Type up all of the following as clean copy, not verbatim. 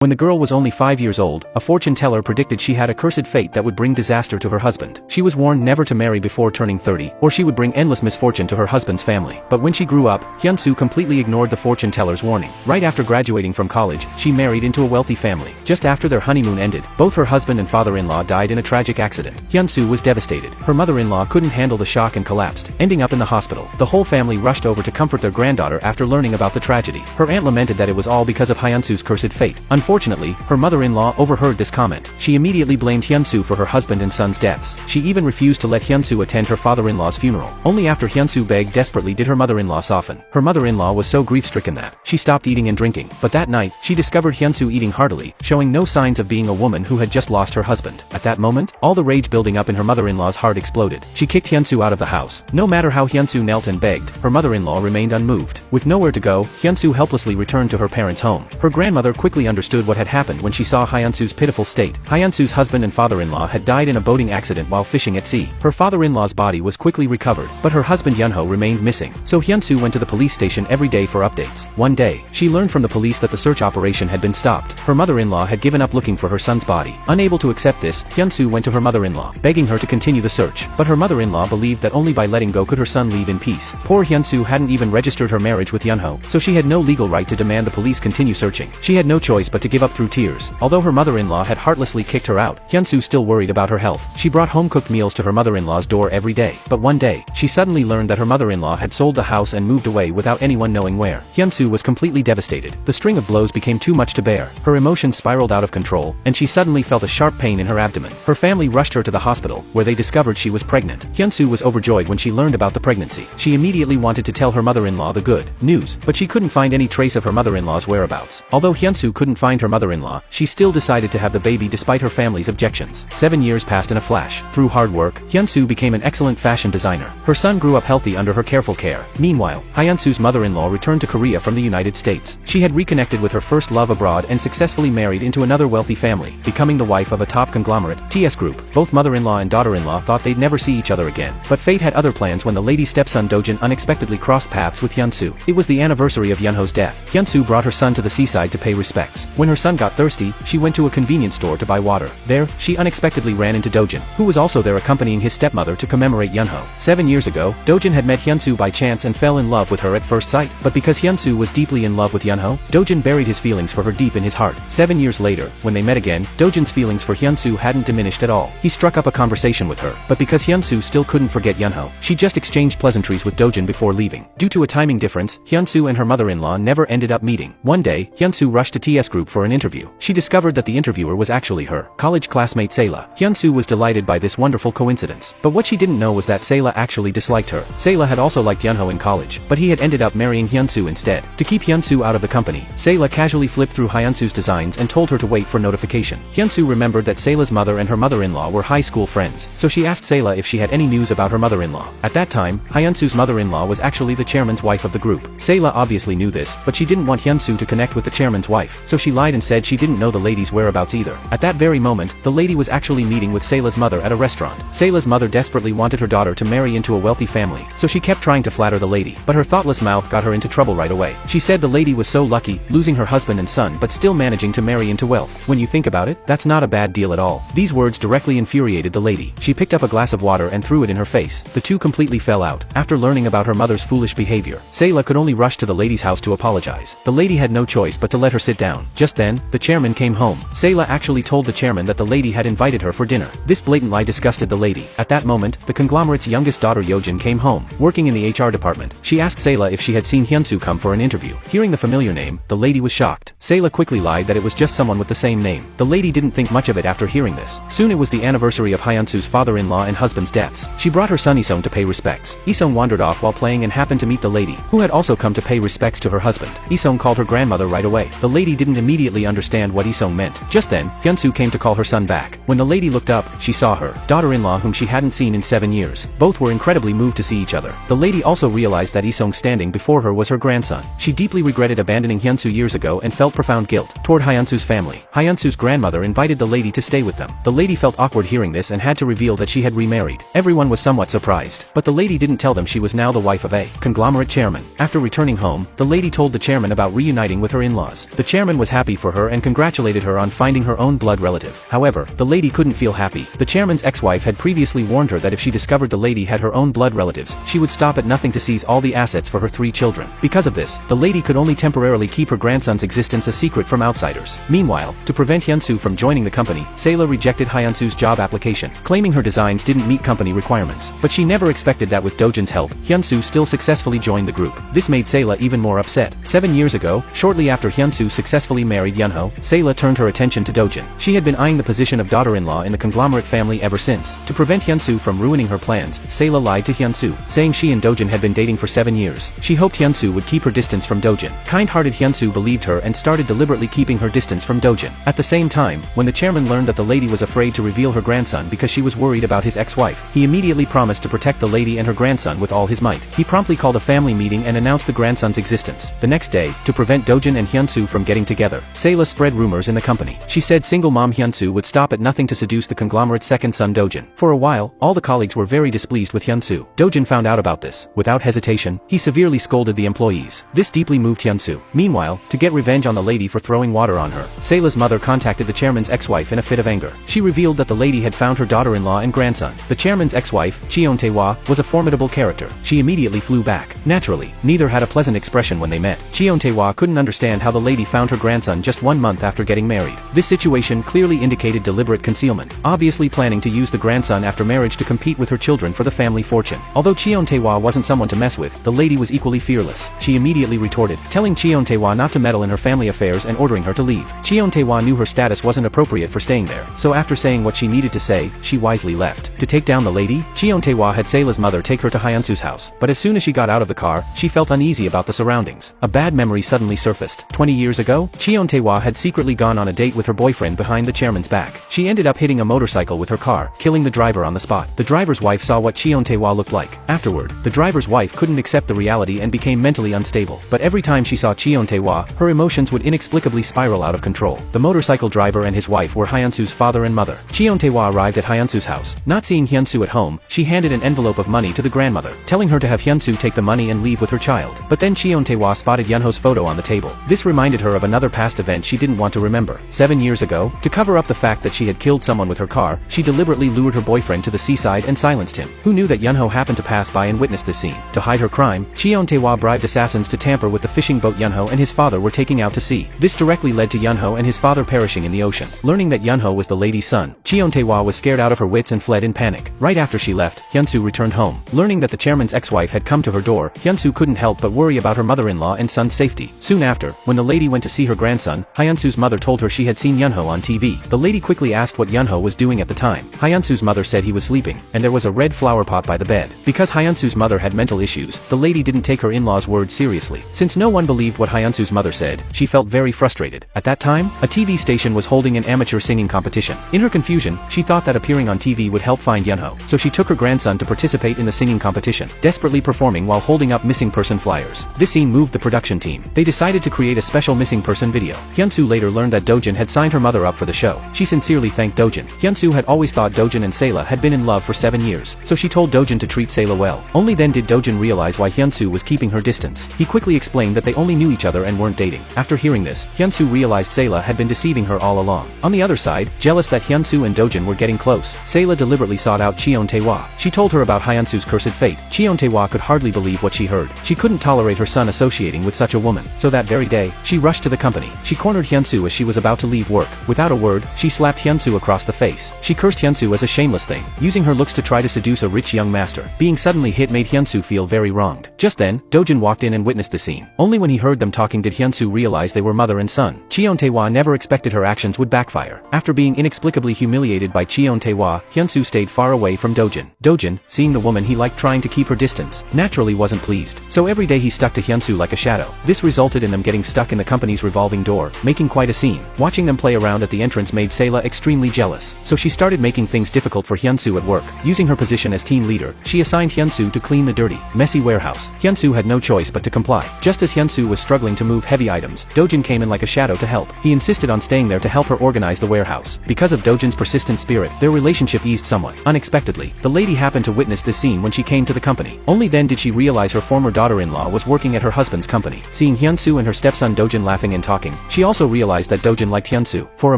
When the girl was only 5 years old, a fortune teller predicted she had a cursed fate that would bring disaster to her husband. She was warned never to marry before turning 30, or she would bring endless misfortune to her husband's family. But when she grew up, Hyunsoo completely ignored the fortune teller's warning. Right after graduating from college, she married into a wealthy family. Just after their honeymoon ended, both her husband and father-in-law died in a tragic accident. Hyunsoo was devastated. Her mother-in-law couldn't handle the shock and collapsed, ending up in the hospital. The whole family rushed over to comfort their granddaughter after learning about the tragedy. Her aunt lamented that it was all because of Hyunsoo's cursed fate. Unfortunately, her mother-in-law overheard this comment. She immediately blamed Hyunsoo for her husband and son's deaths. She even refused to let Hyunsoo attend her father-in-law's funeral. Only after Hyunsoo begged desperately did her mother-in-law soften. Her mother-in-law was so grief-stricken that she stopped eating and drinking. But that night, she discovered Hyunsoo eating heartily, showing no signs of being a woman who had just lost her husband. At that moment, all the rage building up in her mother-in-law's heart exploded. She kicked Hyunsoo out of the house. No matter how Hyunsoo knelt and begged, her mother-in-law remained unmoved. With nowhere to go, Hyunsoo helplessly returned to her parents' home. Her grandmother quickly understood what had happened when she saw Hyunsoo's pitiful state. Hyunsoo's husband and father-in-law had died in a boating accident while fishing at sea. Her father-in-law's body was quickly recovered, but her husband Yunho remained missing. So Hyunsoo went to the police station every day for updates. One day, she learned from the police that the search operation had been stopped. Her mother-in-law had given up looking for her son's body. Unable to accept this, Hyunsoo went to her mother-in-law, begging her to continue the search. But her mother-in-law believed that only by letting go could her son leave in peace. Poor Hyunsoo hadn't even registered her marriage with Yunho, so she had no legal right to demand the police continue searching. She had no choice but to give up through tears. Although her mother-in-law had heartlessly kicked her out, Hyunsoo still worried about her health. She brought home-cooked meals to her mother-in-law's door every day. But one day, she suddenly learned that her mother-in-law had sold the house and moved away without anyone knowing where. Hyunsoo was completely devastated. The string of blows became too much to bear. Her emotions spiraled out of control, and she suddenly felt a sharp pain in her abdomen. Her family rushed her to the hospital, where they discovered she was pregnant. Hyunsoo was overjoyed when she learned about the pregnancy. She immediately wanted to tell her mother-in-law the good news, but she couldn't find any trace of her mother-in-law's whereabouts. Although Hyunsoo couldn't find her mother-in-law, she still decided to have the baby despite her family's objections. 7 years passed in a flash. Through hard work, Hyunsoo became an excellent fashion designer. Her son grew up healthy under her careful care. Meanwhile, Hyunsoo's mother-in-law returned to Korea from the United States. She had reconnected with her first love abroad and successfully married into another wealthy family, becoming the wife of a top conglomerate, TS Group. Both mother-in-law and daughter-in-law thought they'd never see each other again. But fate had other plans when the lady's stepson Dojin unexpectedly crossed paths with Hyunsoo. It was the anniversary of Yunho's death. Hyunsoo brought her son to the seaside to pay respects. When her son got thirsty, she went to a convenience store to buy water. There, she unexpectedly ran into Dojin, who was also there accompanying his stepmother to commemorate Yunho. 7 years ago, Dojin had met Hyunsoo by chance and fell in love with her at first sight. But because Hyunsoo was deeply in love with Yunho, Dojin buried his feelings for her deep in his heart. 7 years later, when they met again, Dojin's feelings for Hyunsoo hadn't diminished at all. He struck up a conversation with her, but because Hyunsoo still couldn't forget Yunho, she just exchanged pleasantries with Dojin before leaving. Due to a timing difference, Hyunsoo and her mother-in-law never ended up meeting. One day, Hyunsoo rushed to TS Group for an interview. She discovered that the interviewer was actually her college classmate Sayla. Hyunsoo was delighted by this wonderful coincidence. But what she didn't know was that Sayla actually disliked her. Sayla had also liked Yunho in college, but he had ended up marrying Hyunsoo instead. To keep Hyunsoo out of the company, Sayla casually flipped through Hyunsoo's designs and told her to wait for notification. Hyunsoo remembered that Sayla's mother and her mother-in-law were high school friends, so she asked Sayla if she had any news about her mother-in-law. At that time, Hyunsoo's mother-in-law was actually the chairman's wife of the group. Sayla obviously knew this, but she didn't want Hyunsoo to connect with the chairman's wife, so she lied and said she didn't know the lady's whereabouts either. At that very moment, the lady was actually meeting with Sayla's mother at a restaurant. Sayla's mother desperately wanted her daughter to marry into a wealthy family, so she kept trying to flatter the lady, but her thoughtless mouth got her into trouble right away. She said the lady was so lucky, losing her husband and son but still managing to marry into wealth. When you think about it, that's not a bad deal at all. These words directly infuriated the lady. She picked up a glass of water and threw it in her face. The two completely fell out. After learning about her mother's foolish behavior, Sayla could only rush to the lady's house to apologize. The lady had no choice but to let her sit down. Just then, the chairman came home. Sayla actually told the chairman that the lady had invited her for dinner. This blatant lie disgusted the lady. At that moment, the conglomerate's youngest daughter Yojin came home, working in the HR department. She asked Sayla if she had seen Hyunsoo come for an interview. Hearing the familiar name, the lady was shocked. Sayla quickly lied that it was just someone with the same name. The lady didn't think much of it after hearing this. Soon it was the anniversary of Hyunsoo's father-in-law and husband's deaths. She brought her son Isong to pay respects. Isong wandered off while playing and happened to meet the lady, who had also come to pay respects to her husband. Isong called her grandmother right away. The lady didn't immediately understand what Isong meant. Just then, Hyunsoo came to call her son back. When the lady looked up, she saw her daughter-in-law whom she hadn't seen in 7 years. Both were incredibly moved to see each other. The lady also realized that Isong standing before her was her grandson. She deeply regretted abandoning Hyunsoo years ago and felt profound guilt toward Hyunsoo's family. Hyunsoo's grandmother invited the lady to stay with them. The lady felt awkward hearing this and had to reveal that she had remarried. Everyone was somewhat surprised, but the lady didn't tell them she was now the wife of a conglomerate chairman. After returning home, the lady told the chairman about reuniting with her in-laws. The chairman was happy happy for her and congratulated her on finding her own blood relative. However, the lady couldn't feel happy. The chairman's ex-wife had previously warned her that if she discovered the lady had her own blood relatives, she would stop at nothing to seize all the assets for her 3 children. Because of this, the lady could only temporarily keep her grandson's existence a secret from outsiders. Meanwhile, to prevent Hyunsu from joining the company, Sayla rejected Hyunsu's job application, claiming her designs didn't meet company requirements. But she never expected that with Dojin's help, Hyunsu still successfully joined the group. This made Sayla even more upset. 7 years ago, shortly after Hyunsu successfully married Yunho, Sayla turned her attention to Dojin. She had been eyeing the position of daughter-in-law in the conglomerate family ever since. To prevent Hyunsu from ruining her plans, Sayla lied to Hyunsu, saying she and Dojin had been dating for 7 years. She hoped Hyunsu would keep her distance from Dojin. Kind-hearted Hyunsu believed her and started deliberately keeping her distance from Dojin. At the same time, when the chairman learned that the lady was afraid to reveal her grandson because she was worried about his ex-wife, he immediately promised to protect the lady and her grandson with all his might. He promptly called a family meeting and announced the grandson's existence. The next day, to prevent Dojin and Hyunsu from getting together, Sayla spread rumors in the company. She said single mom Hyunsu would stop at nothing to seduce the conglomerate's second son Dojin. For a while, all the colleagues were very displeased with Hyunsu. Dojin found out about this. Without hesitation, he severely scolded the employees. This deeply moved Hyunsu. Meanwhile, to get revenge on the lady for throwing water on her, Sayla's mother contacted the chairman's ex-wife in a fit of anger. She revealed that the lady had found her daughter-in-law and grandson. The chairman's ex-wife, Cheon Tae-hwa, was a formidable character. She immediately flew back. Naturally, neither had a pleasant expression when they met. Cheon Tae-hwa couldn't understand how the lady found her grandson just 1 month after getting married. This situation clearly indicated deliberate concealment, obviously planning to use the grandson after marriage to compete with her children for the family fortune. Although Cheon Tae-hwa wasn't someone to mess with, the lady was equally fearless. She immediately retorted, telling Cheon Tae-hwa not to meddle in her family affairs and ordering her to leave. Cheon Tae-hwa knew her status wasn't appropriate for staying there, so after saying what she needed to say, she wisely left. To take down the lady, Cheon Tae-hwa had Sayla's mother take her to Hyunsu's house, but as soon as she got out of the car, she felt uneasy about the surroundings. A bad memory suddenly surfaced. 20 years ago, Cheon Tae-hwa had secretly gone on a date with her boyfriend behind the chairman's back. She ended up hitting a motorcycle with her car, killing the driver on the spot. The driver's wife saw what Cheon Tae-hwa looked like. Afterward, the driver's wife couldn't accept the reality and became mentally unstable. But every time she saw Cheon Tae-hwa, her emotions would inexplicably spiral out of control. The motorcycle driver and his wife were Hyunsu's father and mother. Cheon Tae-hwa arrived at Hyunsu's house. Not seeing Hyunsu at home, she handed an envelope of money to the grandmother, telling her to have Hyunsu take the money and leave with her child. But then Cheon Tae-hwa spotted Yunho's photo on the table. This reminded her of another past event she didn't want to remember. 7 years ago, to cover up the fact that she had killed someone with her car, she deliberately lured her boyfriend to the seaside and silenced him. Who knew that Yunho happened to pass by and witness this scene? To hide her crime, Cheon Tae-hwa bribed assassins to tamper with the fishing boat Yunho and his father were taking out to sea. This directly led to Yunho and his father perishing in the ocean. Learning that Yunho was the lady's son, Cheon Tae-hwa was scared out of her wits and fled in panic. Right after she left, Hyunsu returned home. Learning that the chairman's ex-wife had come to her door, Hyunsu couldn't help but worry about her mother-in-law and son's safety. Soon after, when the lady went to see her grandson, Hyunsu's mother told her she had seen Yunho on TV. The lady quickly asked what Yunho was doing at the time. Hyunsu's mother said he was sleeping, and there was a red flower pot by the bed. Because Hyunsu's mother had mental issues, the lady didn't take her in-laws' words seriously. Since no one believed what Hyunsu's mother said, she felt very frustrated. At that time, a TV station was holding an amateur singing competition. In her confusion, she thought that appearing on TV would help find Yunho, so she took her grandson to participate in the singing competition, desperately performing while holding up missing person flyers. This scene moved the production team. They decided to create a special missing person video. Hyunsu later learned that Dojin had signed her mother up for the show. She sincerely thanked Dojin. Hyunsu had always thought Dojin and Sayla had been in love for 7 years, so she told Dojin to treat Sayla well. Only then did Dojin realize why Hyunsu was keeping her distance. He quickly explained that they only knew each other and weren't dating. After hearing this, Hyunsu realized Sayla had been deceiving her all along. On the other side, jealous that Hyunsu and Dojin were getting close, Sayla deliberately sought out Cheon Tae-hwa. She told her about Hyunsu's cursed fate. Cheon Tae-hwa could hardly believe what she heard. She couldn't tolerate her son associating with such a woman. So that very day, she rushed to the company. She cornered Hyunsu as she was about to leave work. Without a word, she slapped Hyunsu across the face. She cursed Hyunsu as a shameless thing, using her looks to try to seduce a rich young master. Being suddenly hit made Hyunsu feel very wronged. Just then, Dojin walked in and witnessed the scene. Only when he heard them talking did Hyunsu realize they were mother and son. Cheon Tae-hwa never expected her actions would backfire. After being inexplicably humiliated by Cheon Tae-hwa, Hyunsu stayed far away from Dojin. Dojin, seeing the woman he liked trying to keep her distance, naturally wasn't pleased. So every day he stuck to Hyunsu like a shadow. This resulted in them getting stuck in the company's revolving door, making quite a scene. Watching them play around at the entrance made Sayla extremely jealous. So she started making things difficult for Hyunsu at work. Using her position as team leader, she assigned Hyunsu to clean the dirty, messy warehouse. Hyunsu had no choice but to comply. Just as Hyunsu was struggling to move heavy items, Dojin came in like a shadow to help. He insisted on staying there to help her organize the warehouse. Because of Dojin's persistent spirit, their relationship eased somewhat. Unexpectedly, the lady happened to witness this scene when she came to the company. Only then did she realize her former daughter-in-law was working at her husband's company. Seeing Hyunsu and her stepson Dojin laughing and talking, She also realized that Dojin liked Hyunsu. For a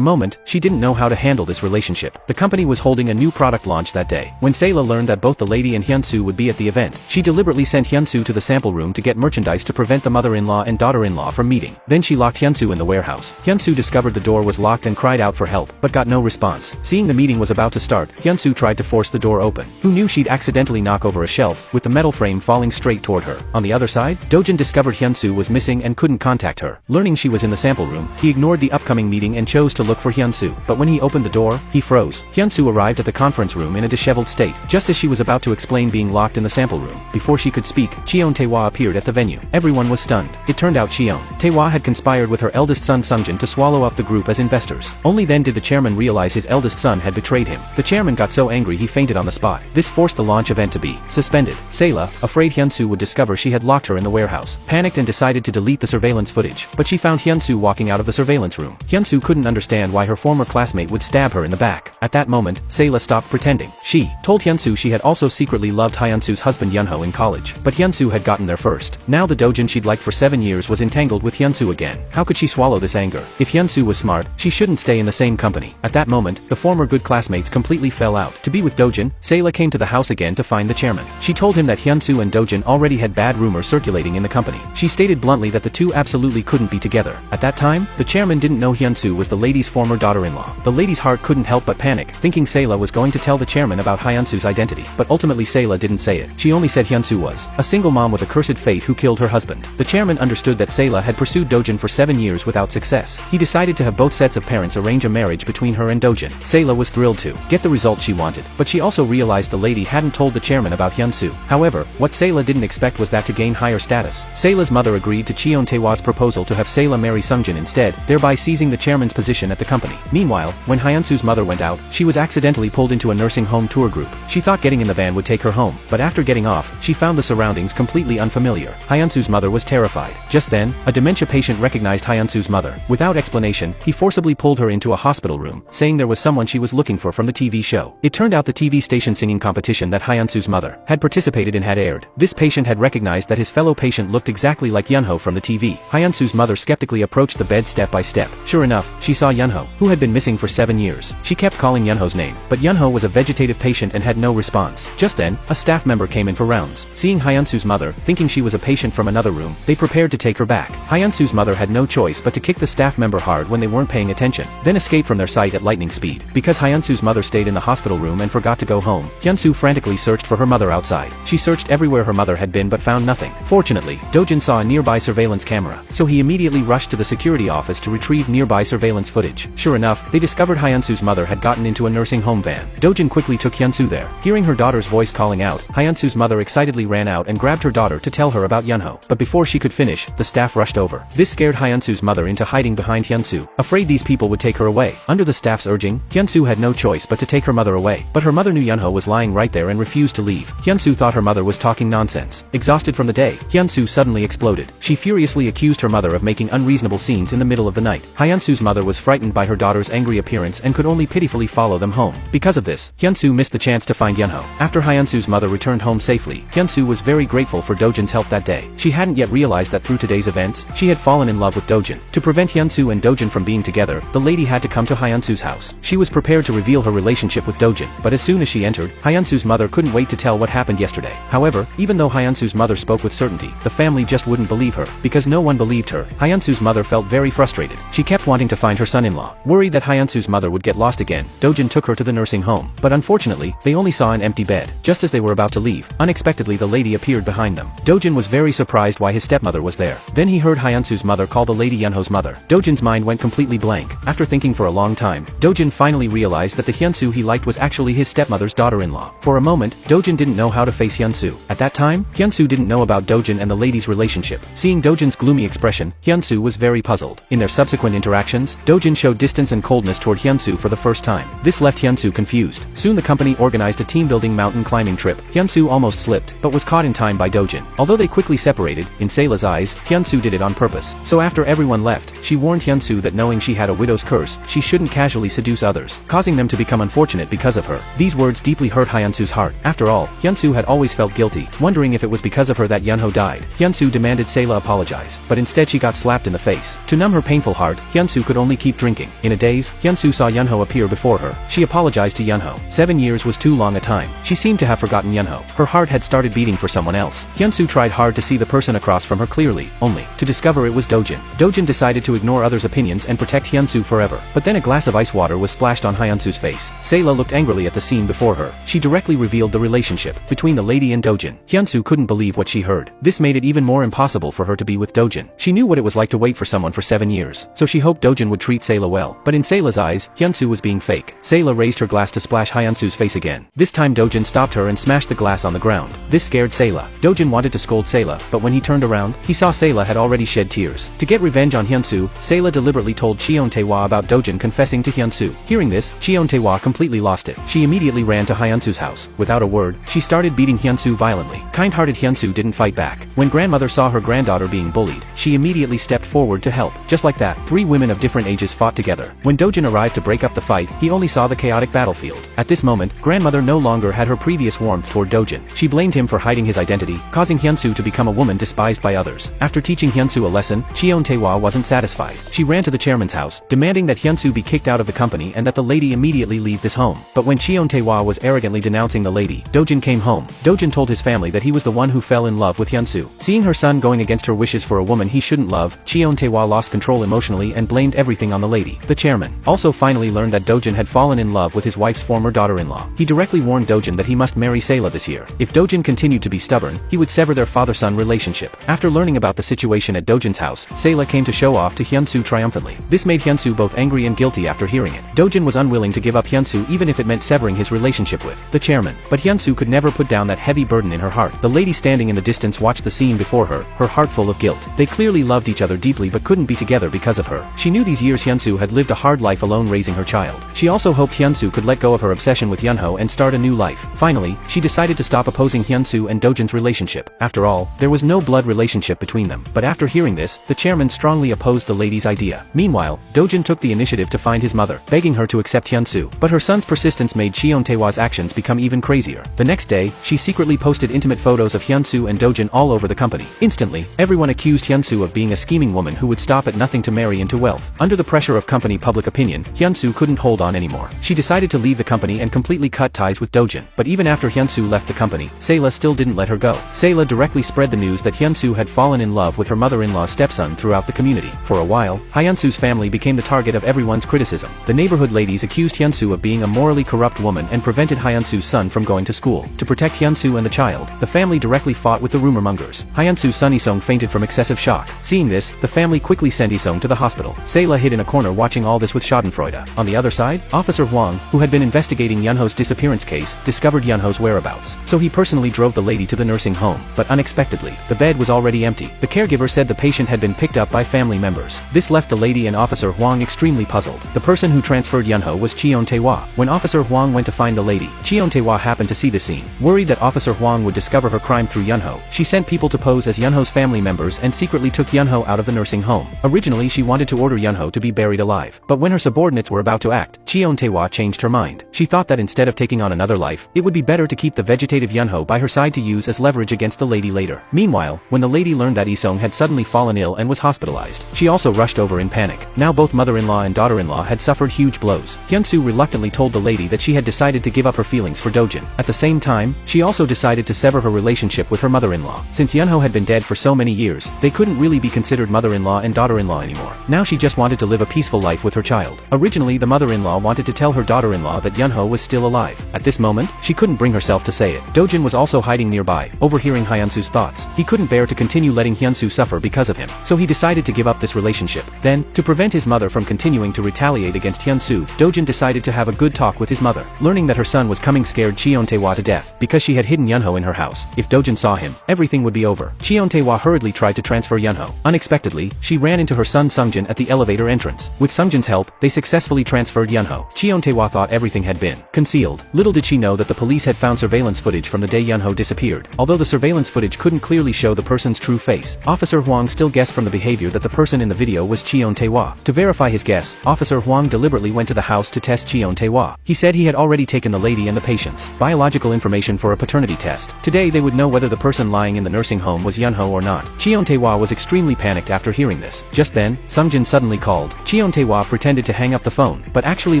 moment, she didn't know how to handle this relationship. The company was holding a new product launch that day. When Sayla learned that both the lady and Hyunsu would be at the event, she deliberately sent Hyunsu to the sample room to get merchandise to prevent the mother-in-law and daughter-in-law from meeting. Then she locked Hyunsu in the warehouse. Hyunsu discovered the door was locked and cried out for help, but got no response. Seeing the meeting was about to start, Hyunsu tried to force the door open. Who knew she'd accidentally knock over a shelf, with the metal frame falling straight toward her. On the other side, Dojin discovered Hyunsu was missing and couldn't contact her. Learning she was in the sample room, he ignored the upcoming meeting and chose to look for Hyunsu. But when he opened the door, he froze. Hyunsu arrived at the conference room in a disheveled state, just as she was about to explain being locked in the sample room. Before she could speak, Cheon Tae-hwa appeared at the venue. Everyone was stunned. It turned out Cheon Tae-hwa had conspired with her eldest son Sungjin to swallow up the group as investors. Only then did the chairman realize his eldest son had betrayed him. The chairman got so angry he fainted on the spot. This forced the launch event to be suspended. Sayla, afraid Hyunsu would discover she had locked her in the warehouse, panicked and decided to delete the surveillance footage. But she found Hyunsu walking out of the surveillance room. Hyunsu couldn't understand why her former classmate would stab her in the back. At that moment, Sayla stopped pretending. She told Hyunsu she had also secretly loved Hyunsu's husband Yunho in college, but Hyunsu had gotten there first. Now the Dojin she'd liked for 7 years was entangled with Hyunsu again. How could she swallow this anger? If Hyunsu was smart, she shouldn't stay in the same company. At that moment, the former good classmates completely fell out. To be with Dojin, Sayla came to the house again to find the chairman. She told him that Hyunsu and Dojin already had bad rumors circulating in the company. She stated bluntly that the two absolutely couldn't be together. At that time, the chairman didn't know Hyunsu was the lady's former daughter-in-law. The lady's heart couldn't help but panic, thinking Sayla was going to tell the chairman about Hyunsu's identity. But ultimately Sayla didn't say it. She only said Hyunsu was a single mom with a cursed fate who killed her husband. The chairman understood that Sayla had pursued Dojin for 7 years without success. He decided to have both sets of parents arrange a marriage between her and Dojin. Sayla was thrilled to get the result she wanted, but she also realized the lady hadn't told the chairman about Hyunsu. However, what Sayla didn't expect was that to gain higher status, Sayla's mother agreed to Cheon Tae-hwa's proposal to have Sayla marry Sungjin instead, thereby seizing the chairman's position at the company. Meanwhile, when Hyunsu's mother went out, she was accidentally pulled into a nursing home tour group. She thought getting in the van would take her home, but after getting off, she found the surroundings completely unfamiliar. Hyunsu's mother was terrified. Just then, a dementia patient recognized Hyunsu's mother. Without explanation, he forcibly pulled her into a hospital room, saying there was someone she was looking for from the TV show. It turned out the TV station singing competition that Hyunsu's mother had participated in had aired. This patient had recognized that his fellow patient looked exactly like Yunho from the TV. Hyunsu's mother skeptically approached the bed step by step. Sure enough, she saw Yunho, who had been missing for 7 years. She kept calling Yunho's name, but Yunho was a vegetative patient and had no response. Just then, a staff member came in for rounds. Seeing Hyunsu's mother, thinking she was a patient from another room, they prepared to take her back. Hyunsu's mother had no choice but to kick the staff member hard when they weren't paying attention, then escape from their sight at lightning speed. Because Hyunsu's mother stayed in the hospital room and forgot to go home, Hyunsu frantically searched for her mother outside. She searched everywhere her mother had been but found nothing. Fortunately, Dojin saw a nearby surveillance camera, so he immediately rushed to the security office to retrieve nearby surveillance footage. Sure enough, they discovered Hyunsu's mother had gotten into a nursing home van. Dojin quickly took Hyunsu there. Hearing her daughter's voice calling out, Hyunsu's mother excitedly ran out and grabbed her daughter to tell her about Yunho. But before she could finish, the staff rushed over. This scared Hyunsu's mother into hiding behind Hyunsu, afraid these people would take her away. Under the staff's urging, Hyunsu had no choice but to take her mother away. But her mother knew Yunho was lying right there and refused to leave. Hyunsu thought her mother was talking nonsense. Exhausted from the day, Hyunsu suddenly exploded. She furiously accused her mother of making unreasonable scenes in the middle of the night. Hyunsu's mother was frightened by her daughter's angry appearance and could only pitifully follow them home. Because of this, Hyunsu missed the chance to find Yunho. After Hyunsu's mother returned home safely, Hyunsu was very grateful for Dojin's help that day. She hadn't yet realized that through today's events, she had fallen in love with Dojin. To prevent Hyunsu and Dojin from being together, the lady had to come to Hyunsu's house. She was prepared to reveal her relationship with Dojin, but as soon as she entered, Hyunsu's mother couldn't wait to tell what happened yesterday. However, even though Hyunsu's mother spoke with certainty, the family just wouldn't believe her. Because no one believed her, Hyunsu's mother felt very frustrated. She kept wanting to find her son-in-law. Worried that Hyunsu's mother would get lost again, Dojin took her to the nursing home. But unfortunately, they only saw an empty bed. Just as they were about to leave, unexpectedly the lady appeared behind them. Dojin was very surprised why his stepmother was there. Then he heard Hyunsu's mother call the lady Yunho's mother. Dojin's mind went completely blank. After thinking for a long time, Dojin finally realized that the Hyunsu he liked was actually his stepmother's daughter-in-law. For a moment, Dojin didn't know how to face Hyunsu. At that time, Hyunsu didn't know about Dojin and the lady's relationship. Seeing Dojin's gloomy expression, Hyunsu was very puzzled. In their subsequent interactions, Dojin showed distance and coldness toward Hyunsu for the first time. This left Hyunsu confused. Soon the company organized a team-building mountain climbing trip. Hyunsu almost slipped, but was caught in time by Dojin. Although they quickly separated, in Sayla's eyes, Hyunsu did it on purpose. So after everyone left, she warned Hyunsu that knowing she had a widow's curse, she shouldn't casually seduce others, causing them to become unfortunate because of her. These words deeply hurt Hyunsu's heart. After all, Hyunsu had always felt guilty, wondering if it was because of her that Yunho died. Hyunsu demanded Sayla apologize, but instead she got slapped in the face. this. To numb her painful heart, Hyunsoo could only keep drinking. In a daze, Hyunsoo saw Yunho appear before her. She apologized to Yunho. 7 years was too long a time. She seemed to have forgotten Yunho. Her heart had started beating for someone else. Hyunsoo tried hard to see the person across from her clearly, only to discover it was Dojin. Dojin decided to ignore others' opinions and protect Hyunsoo forever. But then a glass of ice water was splashed on Hyunsoo's face. Sayla looked angrily at the scene before her. She directly revealed the relationship between the lady and Dojin. Hyunsoo couldn't believe what she heard. This made it even more impossible for her to be with Dojin. She knew what it was like to wait for someone for 7 years, so she hoped Dojin would treat Sayla well. But in Sayla's eyes, Hyunsoo was being fake. Sayla raised her glass to splash Hyunsoo's face again. This time Dojin stopped her and smashed the glass on the ground. This scared Sayla. Dojin wanted to scold Sayla, but when he turned around, he saw Sayla had already shed tears. To get revenge on Hyunsoo, Sayla deliberately told Cheon Tae-hwa about Dojin confessing to Hyunsoo. Hearing this, Cheon Tae-hwa completely lost it. She immediately ran to Hyunsoo's house. Without a word, she started beating Hyunsoo violently. Kind-hearted Hyunsoo didn't fight back. When grandmother saw her granddaughter being bullied, she immediately stepped forward to help. Just like that, 3 women of different ages fought together. When Dojin arrived to break up the fight, he only saw the chaotic battlefield. At this moment, grandmother no longer had her previous warmth toward Dojin. She blamed him for hiding his identity, causing Hyunsoo to become a woman despised by others. After teaching Hyunsoo a lesson, Cheon Tae-hwa wasn't satisfied. She ran to the chairman's house, demanding that Hyunsoo be kicked out of the company and that the lady immediately leave this home. But when Cheon Tae-hwa was arrogantly denouncing the lady, Dojin came home. Dojin told his family that he was the one who fell in love with Hyunsoo. Seeing her son going against her wishes for a woman he shouldn't love, Cheon Tae-hwa lost control emotionally and blamed everything on the lady. The chairman also finally learned that Dojin had fallen in love with his wife's former daughter-in-law. He directly warned Dojin that he must marry Sayla this year. If Dojin continued to be stubborn, he would sever their father-son relationship. After learning about the situation at Dojin's house, Sayla came to show off to Hyunsoo triumphantly. This made Hyunsoo both angry and guilty after hearing it. Dojin was unwilling to give up Hyunsoo even if it meant severing his relationship with the chairman. But Hyunsoo could never put down that heavy burden in her heart. The lady standing in the distance watched the scene before her, her heart full of guilt. They clearly loved each other deeply but couldn't be together because of her. She knew these years Hyunsoo had lived a hard life alone raising her child. She also hoped Hyunsoo could let go of her obsession with Yunho and start a new life. Finally, she decided to stop opposing Hyunsoo and Dojin's relationship. After all, there was no blood relationship between them. But after hearing this, the chairman strongly opposed the lady's idea. Meanwhile, Dojin took the initiative to find his mother, begging her to accept Hyunsoo. But her son's persistence made Cheon Tae-hwa's actions become even crazier. The next day, she secretly posted intimate photos of Hyunsoo and Dojin all over the company. Instantly, everyone accused Hyunsoo of being a scheming woman who would stop at nothing to marry into wealth. Under the pressure of company public opinion, Hyunsoo couldn't hold on anymore. She decided to leave the company and completely cut ties with Dojin. But even after Hyunsoo left the company, Sayla still didn't let her go. Sayla directly spread the news that Hyunsoo had fallen in love with her mother-in-law's stepson throughout the community. For a while, Hyunsoo's family became the target of everyone's criticism. The neighborhood ladies accused Hyunsoo of being a morally corrupt woman and prevented Hyunsoo's son from going to school. To protect Hyunsoo and the child, the family directly fought with the rumor mongers. Hyunsoo's son Isong fainted from excessive shock. Seeing this, the family quickly sent Isong to the hospital. Sayla hid in a corner watching all this with schadenfreude. On the other side, Officer Huang, who had been investigating Yunho's disappearance case, discovered Yunho's whereabouts. So he personally drove the lady to the nursing home. But unexpectedly, the bed was already empty. The caregiver said the patient had been picked up by family members. This left the lady and Officer Huang extremely puzzled. The person who transferred Yunho was Cheon Tae-hwa. When Officer Huang went to find the lady, Cheon Tae-hwa happened to see the scene. Worried that Officer Huang would discover her crime through Yunho, she sent people to pose as Yunho's family members and secretly took Yunho out of the nursing home. Originally she wanted to order Yunho to be buried alive. But when her subordinates were about to act, Cheon Tae-hwa changed her mind. She thought that instead of taking on another life, it would be better to keep the vegetative Yunho by her side to use as leverage against the lady later. Meanwhile, when the lady learned that Isong had suddenly fallen ill and was hospitalized, she also rushed over in panic. Now both mother-in-law and daughter-in-law had suffered huge blows. Hyunsoo reluctantly told the lady that she had decided to give up her feelings for Dojin. At the same time, she also decided to sever her relationship with her mother-in-law. Since Yunho had been dead for so many years, they couldn't really be considered mother-in-law and daughter-in-law anymore. Now she just wanted to live a peaceful life with her child. Originally the mother-in-law wanted to tell her daughter-in-law that Yunho was still alive. At this moment, she couldn't bring herself to say it. Dojin was also hiding nearby, overhearing Hyunsoo's thoughts. He couldn't bear to continue letting Hyunsoo suffer because of him, so he decided to give up this relationship. Then, to prevent his mother from continuing to retaliate against Hyunsoo, Dojin decided to have a good talk with his mother. Learning that her son was coming scared Cheon Tae-hwa to death, because she had hidden Yunho in her house. If Dojin saw him, everything would be over. Cheon Tae-hwa hurriedly tried to transfer Yunho. Unexpectedly, she ran into her son Sungjin at the elevator entrance. With Sungjin's help, they successfully transferred Yunho. Cheon Tae-hwa thought everything had been concealed. Little did she know that the police had found surveillance footage from the day Yunho disappeared. Although the surveillance footage couldn't clearly show the person's true face, Officer Huang still guessed from the behavior that the person in the video was Cheon Tae-hwa. To verify his guess, Officer Huang deliberately went to the house to test Cheon Tae-hwa. He said he had already taken the lady and the patient's biological information for a paternity test. Today they would know whether the person lying in the nursing home was Yunho or not. Cheon Tae-hwa was extremely panicked after hearing hearing this. Just then, Sungjin suddenly called. Cheon Tae-hwa pretended to hang up the phone, but actually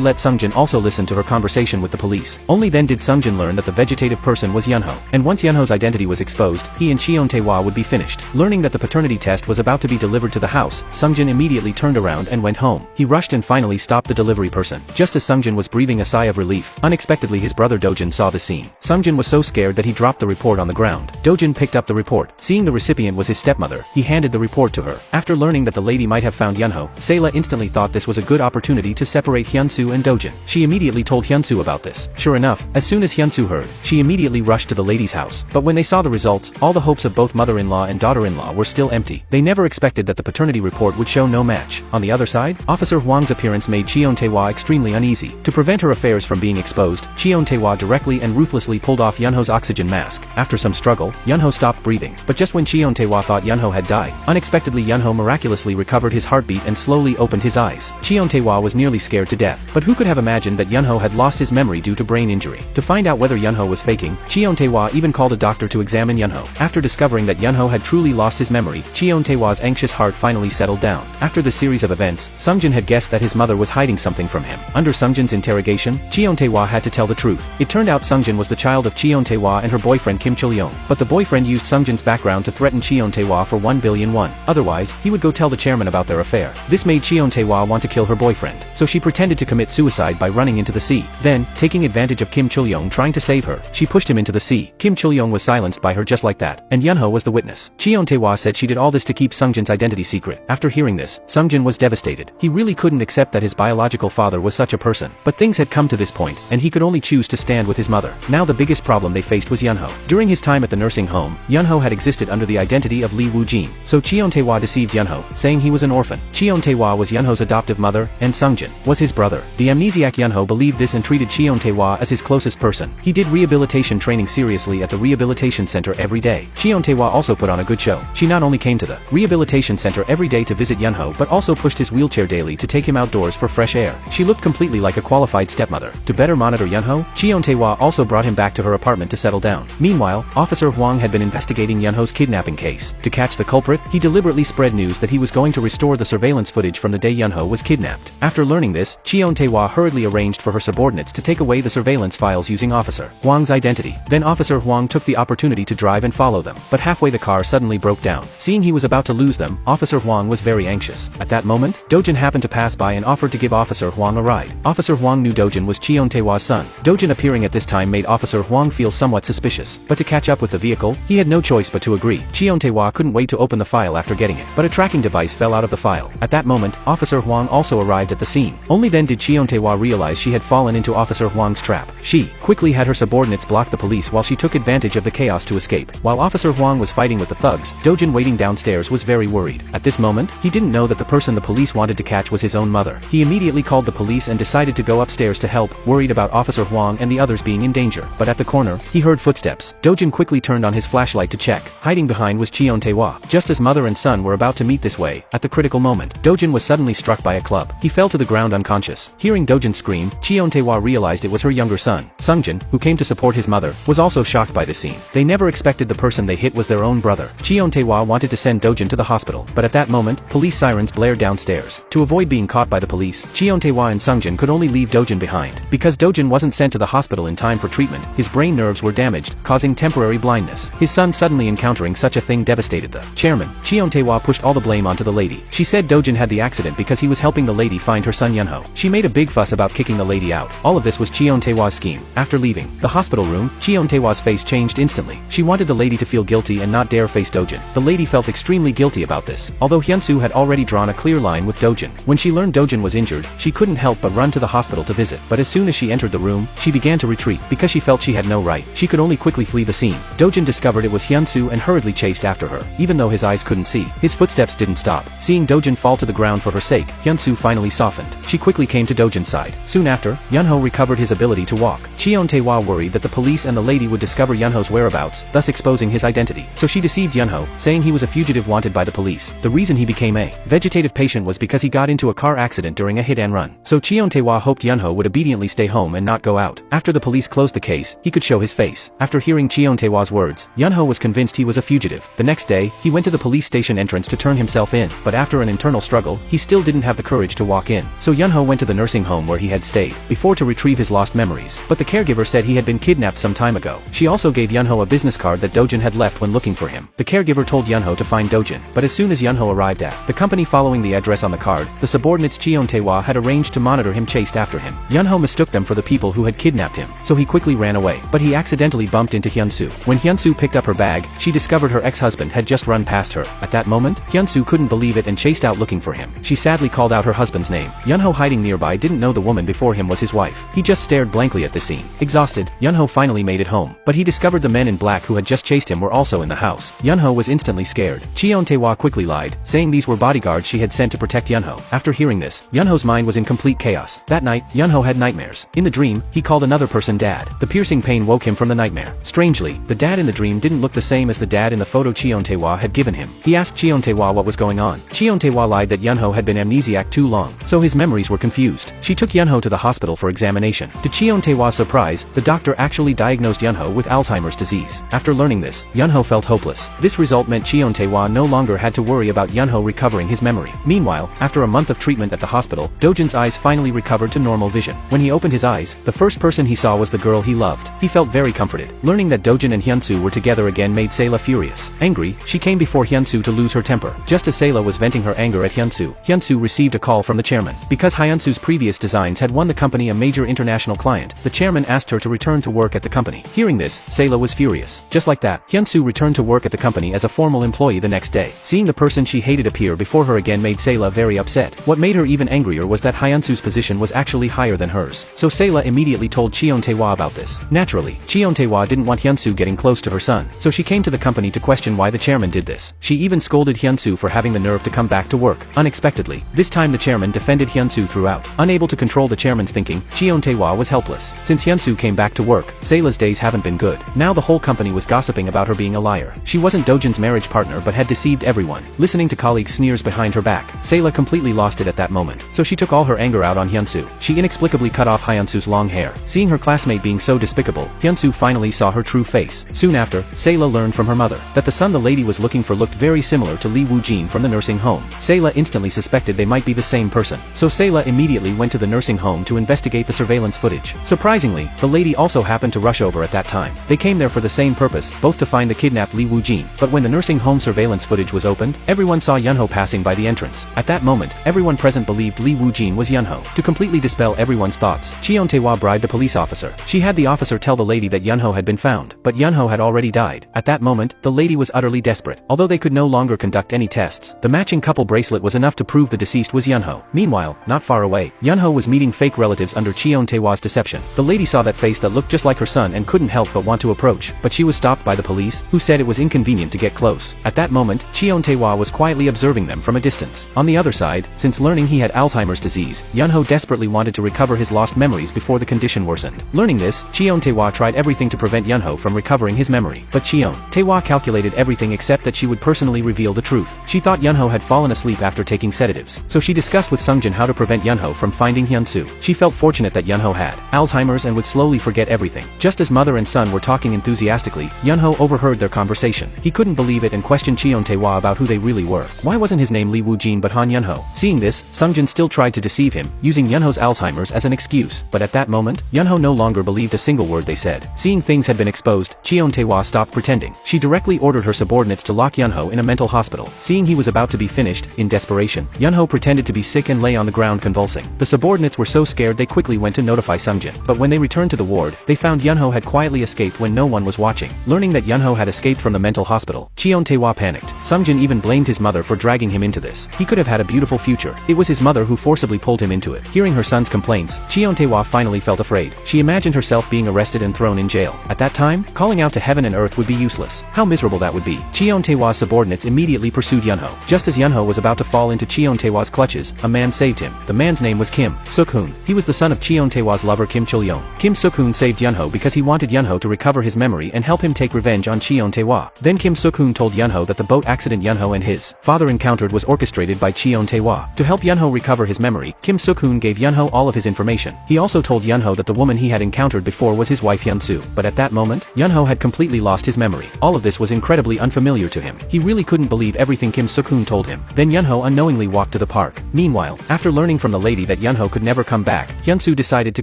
let Sungjin also listen to her conversation with the police. Only then did Sungjin learn that the vegetative person was Yunho. And once Yunho's identity was exposed, he and Cheon Tae-hwa would be finished. Learning that the paternity test was about to be delivered to the house, Sungjin immediately turned around and went home. He rushed and finally stopped the delivery person. Just as Sungjin was breathing a sigh of relief, unexpectedly his brother Dojin saw the scene. Sungjin was so scared that he dropped the report on the ground. Dojin picked up the report. Seeing the recipient was his stepmother, he handed the report to her. After learning that the lady might have found Yunho, Sayla instantly thought this was a good opportunity to separate Hyunsoo and Dojin. She immediately told Hyunsoo about this. Sure enough, as soon as Hyunsoo heard, she immediately rushed to the lady's house. But when they saw the results, all the hopes of both mother-in-law and daughter-in-law were still empty. They never expected that the paternity report would show no match. On the other side, Officer Huang's appearance made Cheon Tae-hwa extremely uneasy. To prevent her affairs from being exposed, Cheon Tae-hwa directly and ruthlessly pulled off Yunho's oxygen mask. After some struggle, Yunho stopped breathing. But just when Cheon Tae-hwa thought Yunho had died, unexpectedly Yunho miraculously recovered his heartbeat and slowly opened his eyes. Cheon Tae-hwa was nearly scared to death. But who could have imagined that Yunho had lost his memory due to brain injury? To find out whether Yunho was faking, Cheon Tae-hwa even called a doctor to examine Yunho. After discovering that Yunho had truly lost his memory, Cheon Tae-hwa's anxious heart finally settled down. After the series of events, Sungjin had guessed that his mother was hiding something from him. Under Sungjin's interrogation, Cheon Tae-hwa had to tell the truth. It turned out Sungjin was the child of Cheon Tae-hwa and her boyfriend Kim Chul-yong. But the boyfriend used Sungjin's background to threaten Cheon Tae-hwa for 1 billion won. Otherwise, he would go tell the chairman about their affair. This made Cheon Tae-hwa want to kill her boyfriend. So she pretended to commit suicide by running into the sea. Then, taking advantage of Kim Chul-yong trying to save her, she pushed him into the sea. Kim Chul-yong was silenced by her just like that, and Yunho was the witness. Cheon Tae-hwa said she did all this to keep Sungjin's identity secret. After hearing this, Sungjin was devastated. He really couldn't accept that his biological father was such a person. But things had come to this point, and he could only choose to stand with his mother. Now the biggest problem they faced was Yunho. During his time at the nursing home, Yunho had existed under the identity of Lee Woo-jin. So Cheon Tae-hwa deceived Yunho, saying he was an orphan. Cheon Tae-hwa was Yunho's adoptive mother, and Sungjin was his brother. The amnesiac Yunho believed this and treated Cheon Tae-hwa as his closest person. He did rehabilitation training seriously at the rehabilitation center every day. Cheon Tae-hwa also put on a good show. She not only came to the rehabilitation center every day to visit Yunho but also pushed his wheelchair daily to take him outdoors for fresh air. She looked completely like a qualified stepmother. To better monitor Yunho, Cheon Tae-hwa also brought him back to her apartment to settle down. Meanwhile, Officer Huang had been investigating Yunho's kidnapping case. To catch the culprit, he deliberately spread news that he was going to restore the surveillance footage from the day Yunho was kidnapped. After learning this, Cheon Tae-hwa hurriedly arranged for her subordinates to take away the surveillance files using Officer Huang's identity. Then Officer Huang took the opportunity to drive and follow them. But halfway the car suddenly broke down. Seeing he was about to lose them, Officer Huang was very anxious. At that moment, Dojin happened to pass by and offered to give Officer Huang a ride. Officer Huang knew Dojin was Cheon Tae-hwa's son. Dojin appearing at this time made Officer Huang feel somewhat suspicious. But to catch up with the vehicle, he had no choice but to agree. Cheon Tae-hwa couldn't wait to open the file after getting it. But a tracking device fell out of the file. At that moment, Officer Huang also arrived at the scene. Only then did Cheon Tae-hwa realize she had fallen into Officer Huang's trap. She quickly had her subordinates block the police while she took advantage of the chaos to escape. While Officer Huang was fighting with the thugs, Dojin waiting downstairs was very worried. At this moment, he didn't know that the person the police wanted to catch was his own mother. He immediately called the police and decided to go upstairs to help, worried about Officer Huang and the others being in danger. But at the corner, he heard footsteps. Dojin quickly turned on his flashlight to check. Hiding behind was Cheon Tae-hwa. Just as mother and son were about to meet this way, at the critical moment, Dojin was suddenly struck by a club. He fell to the ground unconscious. Hearing Dojin scream, Cheon Tae-hwa realized it was her younger son. Sungjin, who came to support his mother, was also shocked by the scene. They never expected the person they hit was their own brother. Cheon Tae-hwa wanted to send Dojin to the hospital, but at that moment, police sirens blared downstairs. To avoid being caught by the police, Cheon Tae-hwa and Sungjin could only leave Dojin behind. Because Dojin wasn't sent to the hospital in time for treatment, his brain nerves were damaged, causing temporary blindness. His son suddenly encountering such a thing devastated the chairman. Cheon Tae-hwa pushed all the blame onto the lady. She said Dojin had the accident because he was helping the lady find her son Yunho. She made a big fuss about kicking the lady out. All of this was Cheon Tae-hwa's scheme. After leaving the hospital room, Cheon Tae-hwa's face changed instantly. She wanted the lady to feel guilty and not dare face Dojin. The lady felt extremely guilty about this, although Hyunsoo had already drawn a clear line with Dojin. When she learned Dojin was injured, she couldn't help but run to the hospital to visit. But as soon as she entered the room, she began to retreat. Because she felt she had no right, she could only quickly flee the scene. Dojin discovered it was Hyunsoo and hurriedly chased after her. Even though his eyes couldn't see, his footsteps didn't stop. Seeing Dojin fall to the ground for her sake, Hyunsoo finally softened. She quickly came to Dojin's side. Soon after, Yunho recovered his ability to walk. Cheon Tae-hwa worried that the police and the lady would discover Yunho's whereabouts, thus exposing his identity. So she deceived Yunho, saying he was a fugitive wanted by the police. The reason he became a vegetative patient was because he got into a car accident during a hit and run. So Cheon Tae-hwa hoped Yunho would obediently stay home and not go out. After the police closed the case, he could show his face. After hearing Cheon Tae-hwa's words, Yunho was convinced he was a fugitive. The next day, he went to the police station entrance to turn himself in, but after an internal struggle, he still didn't have the courage to walk in. So Yunho went to the nursing home where he had stayed before to retrieve his lost memories, but the caregiver said he had been kidnapped some time ago. She also gave Yunho a business card that Dojin had left when looking for him. The caregiver told Yunho to find Dojin, but as soon as Yunho arrived at the company following the address on the card, the subordinates Cheon Tae-hwa had arranged to monitor him chased after him. Yunho mistook them for the people who had kidnapped him, so he quickly ran away, but he accidentally bumped into Hyunsoo. When Hyunsoo picked up her bag, she discovered her ex-husband had just run past her. At that moment, Hyunsoo couldn't believe it and chased out looking for him. She sadly called out her husband's name. Yunho hiding nearby didn't know the woman before him was his wife. He just stared blankly at the scene. Exhausted, Yunho finally made it home, but he discovered the men in black who had just chased him were also in the house. Yunho was instantly scared. Cheon Tae-hwa quickly lied, saying these were bodyguards she had sent to protect Yunho. After hearing this, Yunho's mind was in complete chaos. That night, Yunho had nightmares. In the dream, he called another person dad. The piercing pain woke him from the nightmare. Strangely, the dad in the dream didn't look the same as the dad in the photo Cheon Tae-hwa had given him. He asked Cheon Tae-hwa what was going on. Cheon Tae-hwa lied that Yunho had been amnesiac too long, so his memories were confused. She took Yunho to the hospital for examination. To Cheon Tae-hwa's surprise, the doctor actually diagnosed Yunho with Alzheimer's disease. After learning this, Yunho felt hopeless. This result meant Cheon Tae-hwa no longer had to worry about Yunho recovering his memory. Meanwhile, after a month of treatment at the hospital, Dojin's eyes finally recovered to normal vision. When he opened his eyes, the first person he saw was the girl he loved. He felt very comforted. Learning that Dojin and Hyunsoo were together again made Sayla furious. Angry, she came before Hyunsoo to lose her temper. Just as Sayla was venting her anger at Hyunsoo, Hyunsoo received a call from the chairman. Because Hyunsoo's previous designs had won the company a major international client, the chairman asked her to return to work at the company. Hearing this, Sayla was furious. Just like that, Hyunsoo returned to work at the company as a formal employee the next day. Seeing the person she hated appear before her again made Sayla very upset. What made her even angrier was that Hyunsoo's position was actually higher than hers. So Sayla immediately told Cheon Tae-hwa about this. Naturally, Cheon Tae-hwa didn't want Hyunsoo getting close to her son, so she came to the company to question why the chairman did this. She even scolded Hyunsoo for having the nerve to come back to work. Unexpectedly, this time the chairman defended Hyunsoo throughout. Unable to control the chairman's thinking, Cheon Tae-hwa was helpless. Since Hyunsoo came back to work, Sayla's days haven't been good. Now the whole company was gossiping about her being a liar. She wasn't Dojin's marriage partner but had deceived everyone. Listening to colleagues' sneers behind her back, Sayla completely lost it at that moment. So she took all her anger out on Hyunsoo. She inexplicably cut off Hyunsoo's long hair. Seeing her classmate being so despicable, Hyunsoo finally saw her true face. Soon after, Sayla learned from her mother that the son the lady was looking for looked very similar to Lee Woo-jin from the nursing home. Sayla instantly suspected they might be the same person. So Sayla immediately went to the nursing home to investigate the surveillance footage. Surprisingly, the lady also happened to rush over at that time. They came there for the same purpose, both to find the kidnapped Lee Woo-jin. But when the nursing home surveillance footage was opened, everyone saw Yunho passing by the entrance. At that moment, everyone present believed Lee Woo-jin was Yunho. To completely dispel everyone's thoughts, Cheon Tae-hwa bribed a police officer. She had the officer tell the lady that Yunho had been found, but Yunho had already died. At that moment, the lady was utterly desperate. Although they could no longer conduct any tests, the matching couple bracelet was enough to prove the deceased was Yunho. Meanwhile, not far away, Yunho was meeting fake relatives under Cheon Tae-hwa's deception. The lady saw that face that looked just like her son and couldn't help but want to approach, but she was stopped by the police, who said it was inconvenient to get close. At that moment, Cheon Tae-hwa was quietly observing them from a distance. On the other side, since learning he had Alzheimer's disease, Yunho desperately wanted to recover his lost memories before the condition worsened. Learning this, Cheon Tae-hwa tried everything to prevent Yunho from recovering his memory. But Cheon Tae-hwa calculated everything except that she would personally reveal the truth. She thought Yunho had fallen asleep after taking sedatives, so she discussed with Sungjin how to prevent Yunho from finding Hyunsoo. She felt fortunate that Yunho had Alzheimer's and would slowly forget everything. Just as mother and son were talking enthusiastically, Yunho overheard their conversation. He couldn't believe it and questioned Cheon Tae-hwa about who they really were. Why wasn't his name Lee Woo-jin but Han Yunho? Seeing this, Sungjin still tried to deceive him, using Yunho's Alzheimer's as an excuse. But at that moment, Yunho no longer believed a single word they said. Seeing things had been exposed, Cheon Tae-hwa stopped pretending. She directly ordered her subordinates to lock Yunho in a mental hospital. Seeing he was about to be finished, in desperation, Yunho pretended to be sick and lay on the ground convulsing. The subordinates were so scared they quickly went to notify Sungjin. But when they returned to the ward, they found Yunho had quietly escaped when no one was watching. Learning that Yunho had escaped from the mental hospital, Cheon Tae-hwa panicked. Sungjin even blamed his mother for dragging him into this. He could have had a beautiful future. It was his mother who forcibly pulled him into it. Hearing her son's complaints, Cheon Tae-hwa finally felt afraid. She imagined herself being arrested and thrown in jail. At that time, calling out to heaven and earth would be useless. How miserable that would be. Cheon Tae-hwa's subordinates immediately pursued Yunho. Just as Yunho was about to fall into Cheon Tae-hwa's clutches, a man saved him. The man's name was Kim Suk-hoon. He was the son of Cheon Tae-hwa's lover Kim Chul-young. Kim Suk-hoon saved Yunho because he wanted Yunho to recover his memory and help him take revenge on Cheon Tae-hwa. Then Kim Suk-hoon told Yunho that the boat accident Yunho and his father encountered was orchestrated by Cheon Tae-hwa. To help Yunho recover his memory, Kim Suk-hoon gave Yunho all of his information. He also told Yunho that the woman he had encountered before was his wife Hyunsoo. But at that moment, Yunho had completely lost his memory. All of this was incredibly unfamiliar to him. He really couldn't believe everything Kim Suk-hoon told him. Then Yunho unknowingly walked to the park. Meanwhile, after learning from the lady that Yunho could never come back, Hyunsoo decided to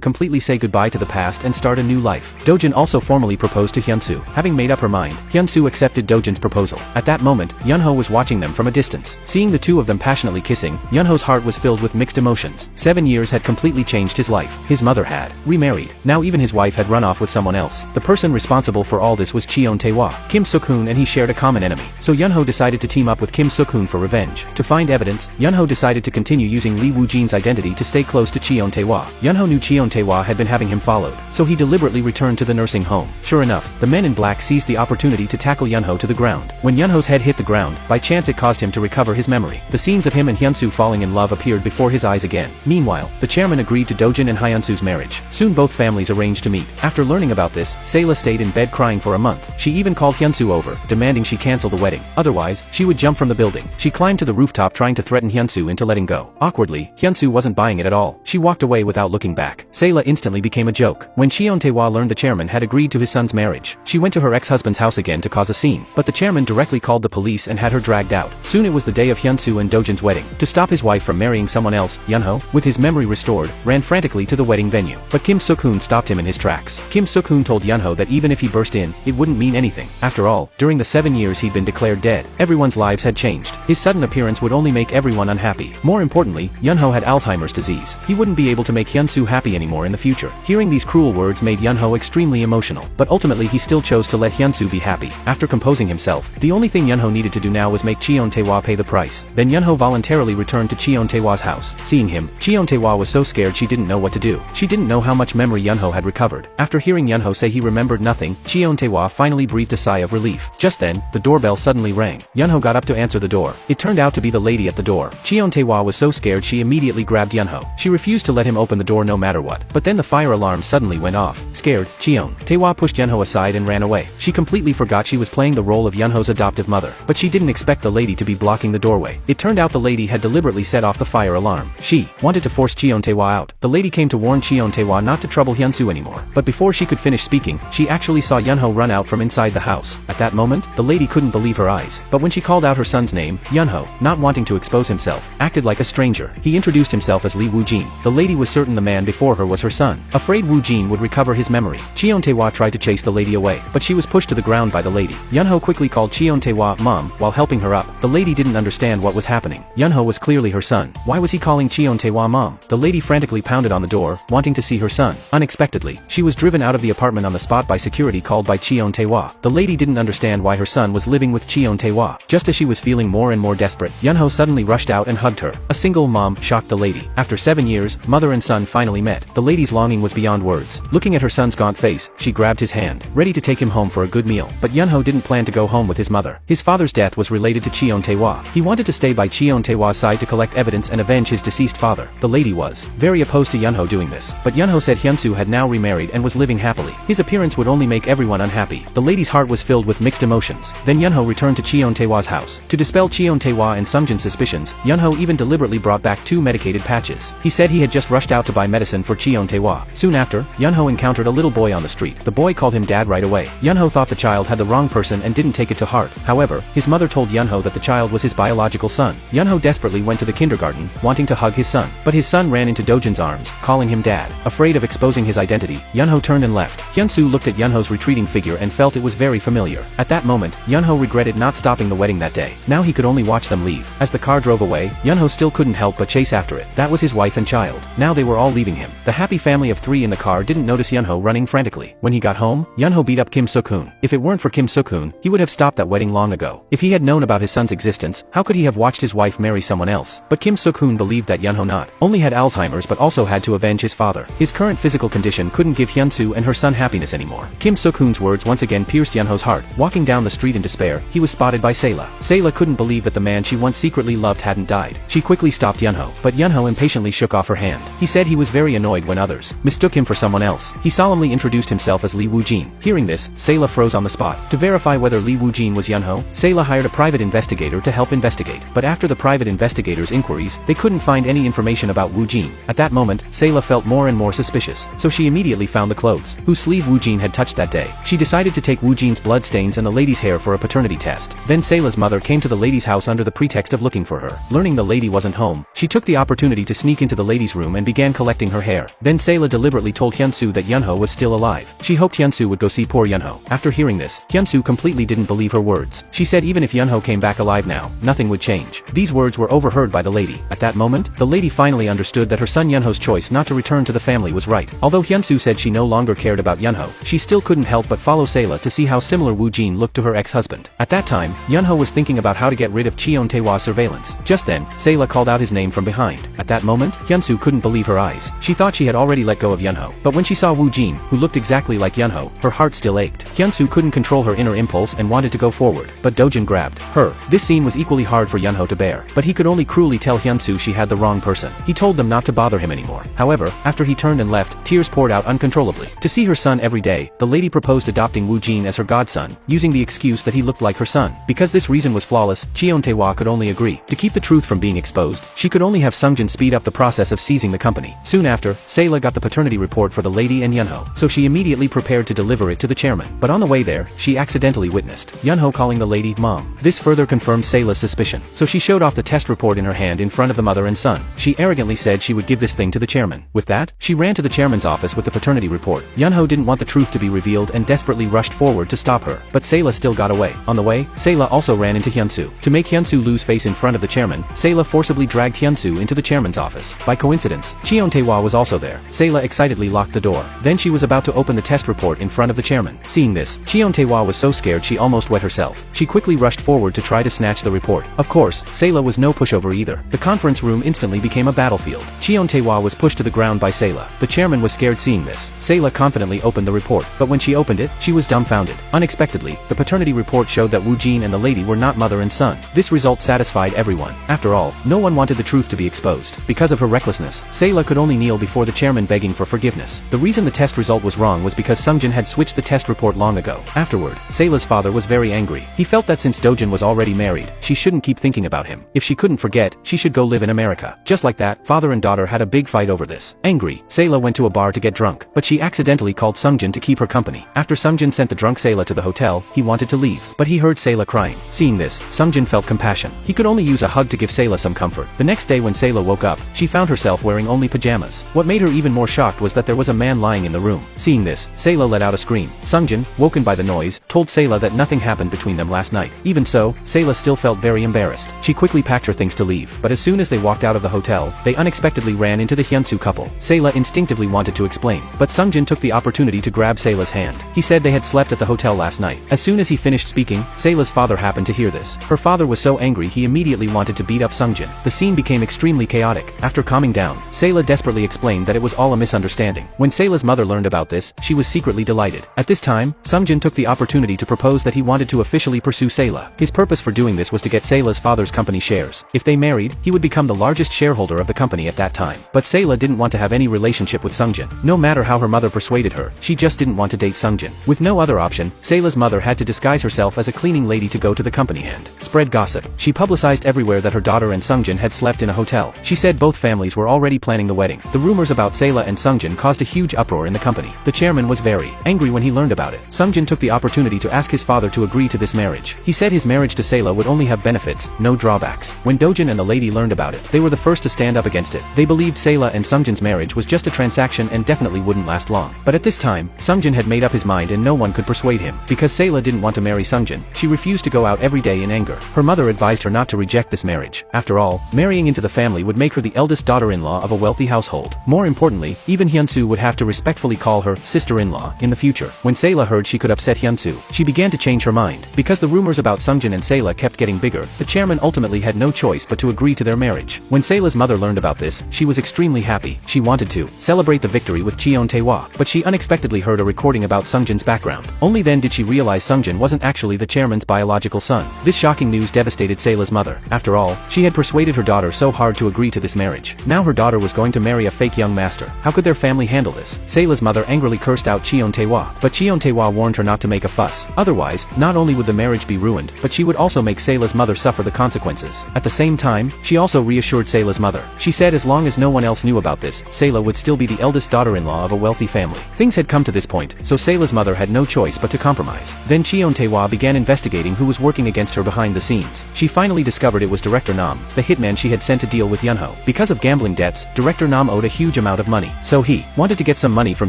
completely say goodbye to the past and start a new life. Dojin also formally proposed to Hyunsoo. Having made up her mind, Hyunsoo accepted Dojin's proposal. At that moment, Yunho was watching them from a distance. Seeing the two of them passionately kissing, Yunho's heart was filled with mixed emotions. 7 years had completely changed his life. His mother had remarried. Now even his wife had run off with someone else. The person responsible for all this was Cheon Tae-hwa. Kim Suk-hoon and he shared a common enemy. So Yunho decided to team up with Kim Suk-hoon for revenge. To find evidence, Yunho decided to continue using Lee Woo-jin's identity to stay close to Cheon Tae-hwa. Yunho knew Cheon Tae-hwa had been having him followed, so he deliberately returned to the nursing home. Sure enough, the men in black seized the opportunity to tackle Yunho to the ground. When Yunho's head hit the ground, by chance it caused him to recover his memory. The scenes of him and Hyunsoo falling in love appeared before his eyes again. Meanwhile, the chairman agreed to Dojin and Hyunsoo's marriage. Soon both families arranged to meet. After learning about this, Sayla stayed in bed crying for a month. She even called Hyunsoo over, demanding she cancel the wedding. Otherwise, she would jump from the building. She climbed to the rooftop trying to threaten Hyunsoo into letting go. Awkwardly, Hyunsoo wasn't buying it at all. She walked away without looking back. Sayla instantly became a joke. When Cheon Tae-hwa learned the chairman had agreed to his son's marriage, she went to her ex-husband's house again to cause a scene. But the chairman directly called the police and had her dragged out. Soon it was the day of Hyunsoo and Dojin's wedding. To stop his wife from marrying someone else, Yunho, with his memory restored, ran frantically to the wedding venue. But Kim Suk-hoon stopped him in his tracks. Kim Suk-hoon told Yunho that even if he burst in, it wouldn't mean anything. After all, during the 7 years he'd been declared dead, everyone's lives had changed. His sudden appearance would only make everyone unhappy. More importantly, Yunho had Alzheimer's disease. He wouldn't be able to make Hyunsoo happy anymore in the future. Hearing these cruel words made Yunho extremely emotional. But ultimately he still chose to let Hyunsoo be happy. After composing himself, the only thing Yunho needed to do now was make Cheon Tae-hwa pay the price. Then Yunho voluntarily returned to Cheon Tae-hwa's house. Seeing him, Cheon Tae-hwa was so scared she didn't know what to do. She didn't know how much memory Yunho had recovered. After hearing Yunho say he remembered nothing, Cheon Tae-hwa finally breathed a sigh of relief. Just then, the doorbell suddenly rang. Yunho got up to answer the door. It turned out to be the lady at the door. Cheon Tae-hwa was so scared she immediately grabbed Yunho. She refused to let him open the door no matter what. But then the fire alarm suddenly went off. Scared, Cheon Tae-hwa pushed Yunho aside and ran away. She completely forgot she was playing the role of Yunho's adoptive mother. But she didn't expect the lady to be blocking the doorway. It turned out the lady had deliberately set off the fire alarm. She wanted to force Cheon Tae-hwa out. The lady came to warn Cheon Tae-hwa not to trouble Hyunsoo anymore. But before she could finish speaking, she actually saw Yunho run out from inside the house. At that moment, the lady couldn't believe her eyes. But when she called out her son's name, Yunho, not wanting to expose himself, acted like a stranger. He introduced himself as Lee Woo-jin. The lady was certain the man before her was her son. Afraid Woo-jin would recover his memory, Cheon Tae-hwa tried to chase the lady away, but she was pushed to the ground by the lady. Yunho quickly called Cheon Tae-hwa mom while helping her up. The lady didn't understand what was happening. Yunho was clearly her son. Why was he calling Cheon Tae-hwa mom? The lady frantically pounded on the door, wanting to see her son. Unexpectedly, she was driven out of the apartment on the spot by security called by Cheon Tae-hwa. The lady didn't understand why her son was living with Cheon Tae-hwa. Just as she was feeling more and more desperate, Yunho suddenly rushed out and hugged her. A single mom shocked the lady. After 7 years, mother and son finally met. The lady's longing was beyond words. Looking at her son's gaunt face, she grabbed his hand, ready to take him home for a good meal. But Yunho didn't plan to go home with his mother. His father's death was related to Cheon Tae-hwa. He wanted to stay by Cheon Tae-hwa's side to collect evidence and avenge his deceased father. The lady was very opposed to Yunho doing this. But Yunho said Hyunsoo had now remarried and was living happily. His appearance would only make everyone unhappy. The lady's heart was filled with mixed emotions. Then Yunho returned to Cheon Tae-hwa's house. To dispel Cheon Tae-hwa and Sungjin's suspicions, Yunho even deliberately brought back 2 medicated patches. He said he had just rushed out to buy medicine for Cheon Tae-hwa. Soon after, Yunho encountered a little boy on the street. The boy called him dad right away. Yunho thought the child had the wrong person and didn't take it to heart. However, his mother told Yunho that the child was his biological son. Yunho desperately went to the kindergarten, wanting to hug his son. But his son ran into Dojin's arms, calling him dad. Afraid of exposing his identity, Yunho turned and left. Hyunsoo looked at Yunho's retreating figure and felt it was very familiar. At that moment, Yunho regretted not stopping the wedding that day. Now he could only watch them leave. As the car drove away, Yunho still couldn't help but chase after it. That was his wife and child. Now they were all leaving him. The happy family of 3 in the car didn't notice Yunho running frantically. When he got home, Yunho beat up Kim Suk-hoon. If it weren't for Kim Suk-hoon, he would have stopped that wedding long ago. If he had known about his son's existence, how could he have watched his wife marry someone else? But Kim Suk-hoon believed that Yunho not only had Alzheimer's but also had to avenge his father. His current physical condition couldn't give Hyunsoo and her son happiness anymore. Kim Suk-hoon's words once again pierced Yunho's heart. Walking down the street in despair, he was spotted by Sayla. Sayla couldn't believe that the man she once secretly loved hadn't died. She quickly stopped Yunho, but Yunho impatiently shook off her hand. He said he was very annoyed when others mistook him for someone else. He solemnly introduced himself as Lee Woo-jin. Hearing this, Sayla froze on the spot. To verify whether Lee Woo-jin was Yunho, Sayla hired a private investigator to help investigate. But after the private investigator's inquiries, they couldn't find any information about Woo-jin. At that moment, Sayla felt more and more suspicious, so she immediately found the clothes whose sleeve Woo-jin had touched that day. She decided to take Woo-jin's blood stains and the lady's hair for a paternity test. Then Sayla's mother came into the lady's house under the pretext of looking for her. Learning the lady wasn't home, she took the opportunity to sneak into the lady's room and began collecting her hair. Then Sayla deliberately told Hyunsoo that Yunho was still alive. She hoped Hyunsoo would go see poor Yunho. After hearing this, Hyunsoo completely didn't believe her words. She said even if Yunho came back alive now, nothing would change. These words were overheard by the lady. At that moment, the lady finally understood that her son Yunho's choice not to return to the family was right. Although Hyunsoo said she no longer cared about Yunho, she still couldn't help but follow Sayla to see how similar Woo Jin looked to her ex-husband. At that time, Yunho was thinking about how to get rid of Cheon Taewa's surveillance. Just then, Sayla called out his name from behind. At that moment, Hyunsoo couldn't believe her eyes. She thought she had already let go of Yunho, but when she saw Woo Jin, who looked exactly like Yunho, her heart still ached. Hyunsoo couldn't control her inner impulse and wanted to go forward, but Dojin grabbed her. This scene was equally hard for Yunho to bear, but he could only cruelly tell Hyunsoo she had the wrong person. He told them not to bother him anymore. However, after he turned and left, tears poured out uncontrollably. To see her son every day, the lady proposed adopting Woo Jin as her godson, using the excuse that he looked like her son. Because this reason was flawless, Cheon Taewa could only agree. To keep the truth from being exposed, she could only have Sungjin speed up the process of seizing the company. Soon after, Sayla got the paternity report for the lady and Yunho, so she immediately prepared to deliver it to the chairman. But on the way there, she accidentally witnessed Yunho calling the lady mom. This further confirmed Sayla's suspicion, so she showed off the test report in her hand in front of the mother and son. She arrogantly said she would give this thing to the chairman. With that, she ran to the chairman's office with the paternity report. Yunho didn't want the truth to be revealed and desperately rushed forward to stop her, but Sayla still got away. On the way, Sayla also ran into Hyunsoo. To make Hyunsoo lose face in front of the chairman, Sayla forcibly dragged Hyunsoo into the chairman's office. By coincidence, Cheon Taewa was also there. Sayla excitedly locked the door. Then she was about to open the test report in front of the chairman. Seeing this, Cheon Taewa was so scared she almost wet herself. She quickly rushed forward to try to snatch the report. Of course, Sayla was no pushover either. The conference room instantly became a battlefield. Cheon Taewa was pushed to the ground by Sayla. The chairman was scared seeing this. Sayla confidently opened the report, but when she opened it, she was dumbfounded. Unexpectedly, the paternity report showed that Woo Jin and the lady were not mother and son. This result satisfied everyone. After all, no one wanted the truth to be exposed. Because of her recklessness, Sayla could only kneel before the chairman begging for forgiveness. The reason the test result was wrong was because Sungjin had switched the test report long ago. Afterward, Sayla's father was very angry. He felt that since Dojin was already married, she shouldn't keep thinking about him. If she couldn't forget, she should go live in America. Just like that, father and daughter had a big fight over this. Angry, Sayla went to a bar to get drunk, but she accidentally called Sungjin to keep her company. After Sungjin sent the drunk Sayla to the hotel, he wanted to leave, but he heard Sayla crying. Seeing this, Sungjin felt compassion. He could only use a hug to give Sayla some comfort. The next day when Sayla woke up, she found herself wearing only pajamas. What made her even more shocked was that there was a man lying in the room. Seeing this, Sayla let out a scream. Sungjin, woken by the noise, told Sayla that nothing happened between them last night. Even so, Sayla still felt very embarrassed. She quickly packed her things to leave, but as soon as they walked out of the hotel, they unexpectedly ran into the Hyunsoo couple. Sayla instinctively wanted to explain, but Sungjin took the opportunity to grab Sayla's hand. He said they had slept at the hotel last night. As soon as he finished speaking, Sayla's father happened to hear this. Her father was so angry he immediately wanted to beat up Sungjin. The scene became extremely chaotic. After calming down, Sayla desperately explained that it was all a misunderstanding. When Sayla's mother learned about this, she was secretly delighted. At this time, Sungjin took the opportunity to propose that he wanted to officially pursue Sayla. His purpose for doing this was to get Sayla's father's company shares. If they married, he would become the largest shareholder of the company at that time. But Sayla didn't want to have any relationship with Sungjin. No matter how her mother persuaded her, she just didn't want to date Sungjin. With no other option, Sayla's mother had to disguise herself as a cleaning lady to go to the company and spread gossip. She publicized everywhere that her daughter and Sungjin had slept in a hotel. She said both families were already planning the wedding. The rumors about Sayla and Sungjin caused a huge uproar in the company. The chairman was very angry when he learned about it. Sungjin took the opportunity to ask his father to agree to this marriage. He said his marriage to Sayla would only have benefits, no drawbacks. When Dojin and the lady learned about it, they were the first to stand up against it. They believed Sayla and Sungjin's marriage was just a transaction and definitely wouldn't last long. But at this time, Sungjin had made up his mind and no one could persuade him. Because Sayla didn't want to marry Sungjin, she refused to go out every day in anger. Her mother advised her not to reject this marriage. After all, marrying into the family would make her the eldest daughter-in-law of a wealthy household. More importantly, even Hyunsoo would have to respectfully call her sister-in-law in the future. When Sayla heard she could upset Hyunsoo, she began to change her mind. Because the rumors about Sungjin and Sayla kept getting bigger, the chairman ultimately had no choice but to agree to their marriage. When Sayla's mother learned about this, she was extremely happy. She wanted to celebrate the victory with Cheon Taewa, but she unexpectedly heard a recording about Sungjin's background. Only then did she realize Sungjin wasn't actually the chairman's biological son. This shocking news devastated Sayla's mother. After all, she had persuaded her daughter so hard to agree to this marriage. Now her daughter was going to marry a fake young master. How could their family handle this? Sayla's mother angrily cursed out Cheon Taewa, but Cheon Taewa warned her not to make a fuss. Otherwise, not only would the marriage be ruined, but she would also make Sayla's mother suffer the consequences. At the same time, she also reassured Sayla's mother. She said as long as no one else knew about this, Sayla would still be the eldest daughter-in-law of a wealthy family. Things had come to this point, so Sayla's mother had no choice but to compromise. Then Cheon Taewa began investigating who was working against her behind the scenes. She finally discovered it was Director Nam, the hitman she had sent to deal with Yunho. Because of gambling debts, Director Nam owed a huge amount of money. So he wanted to get some money from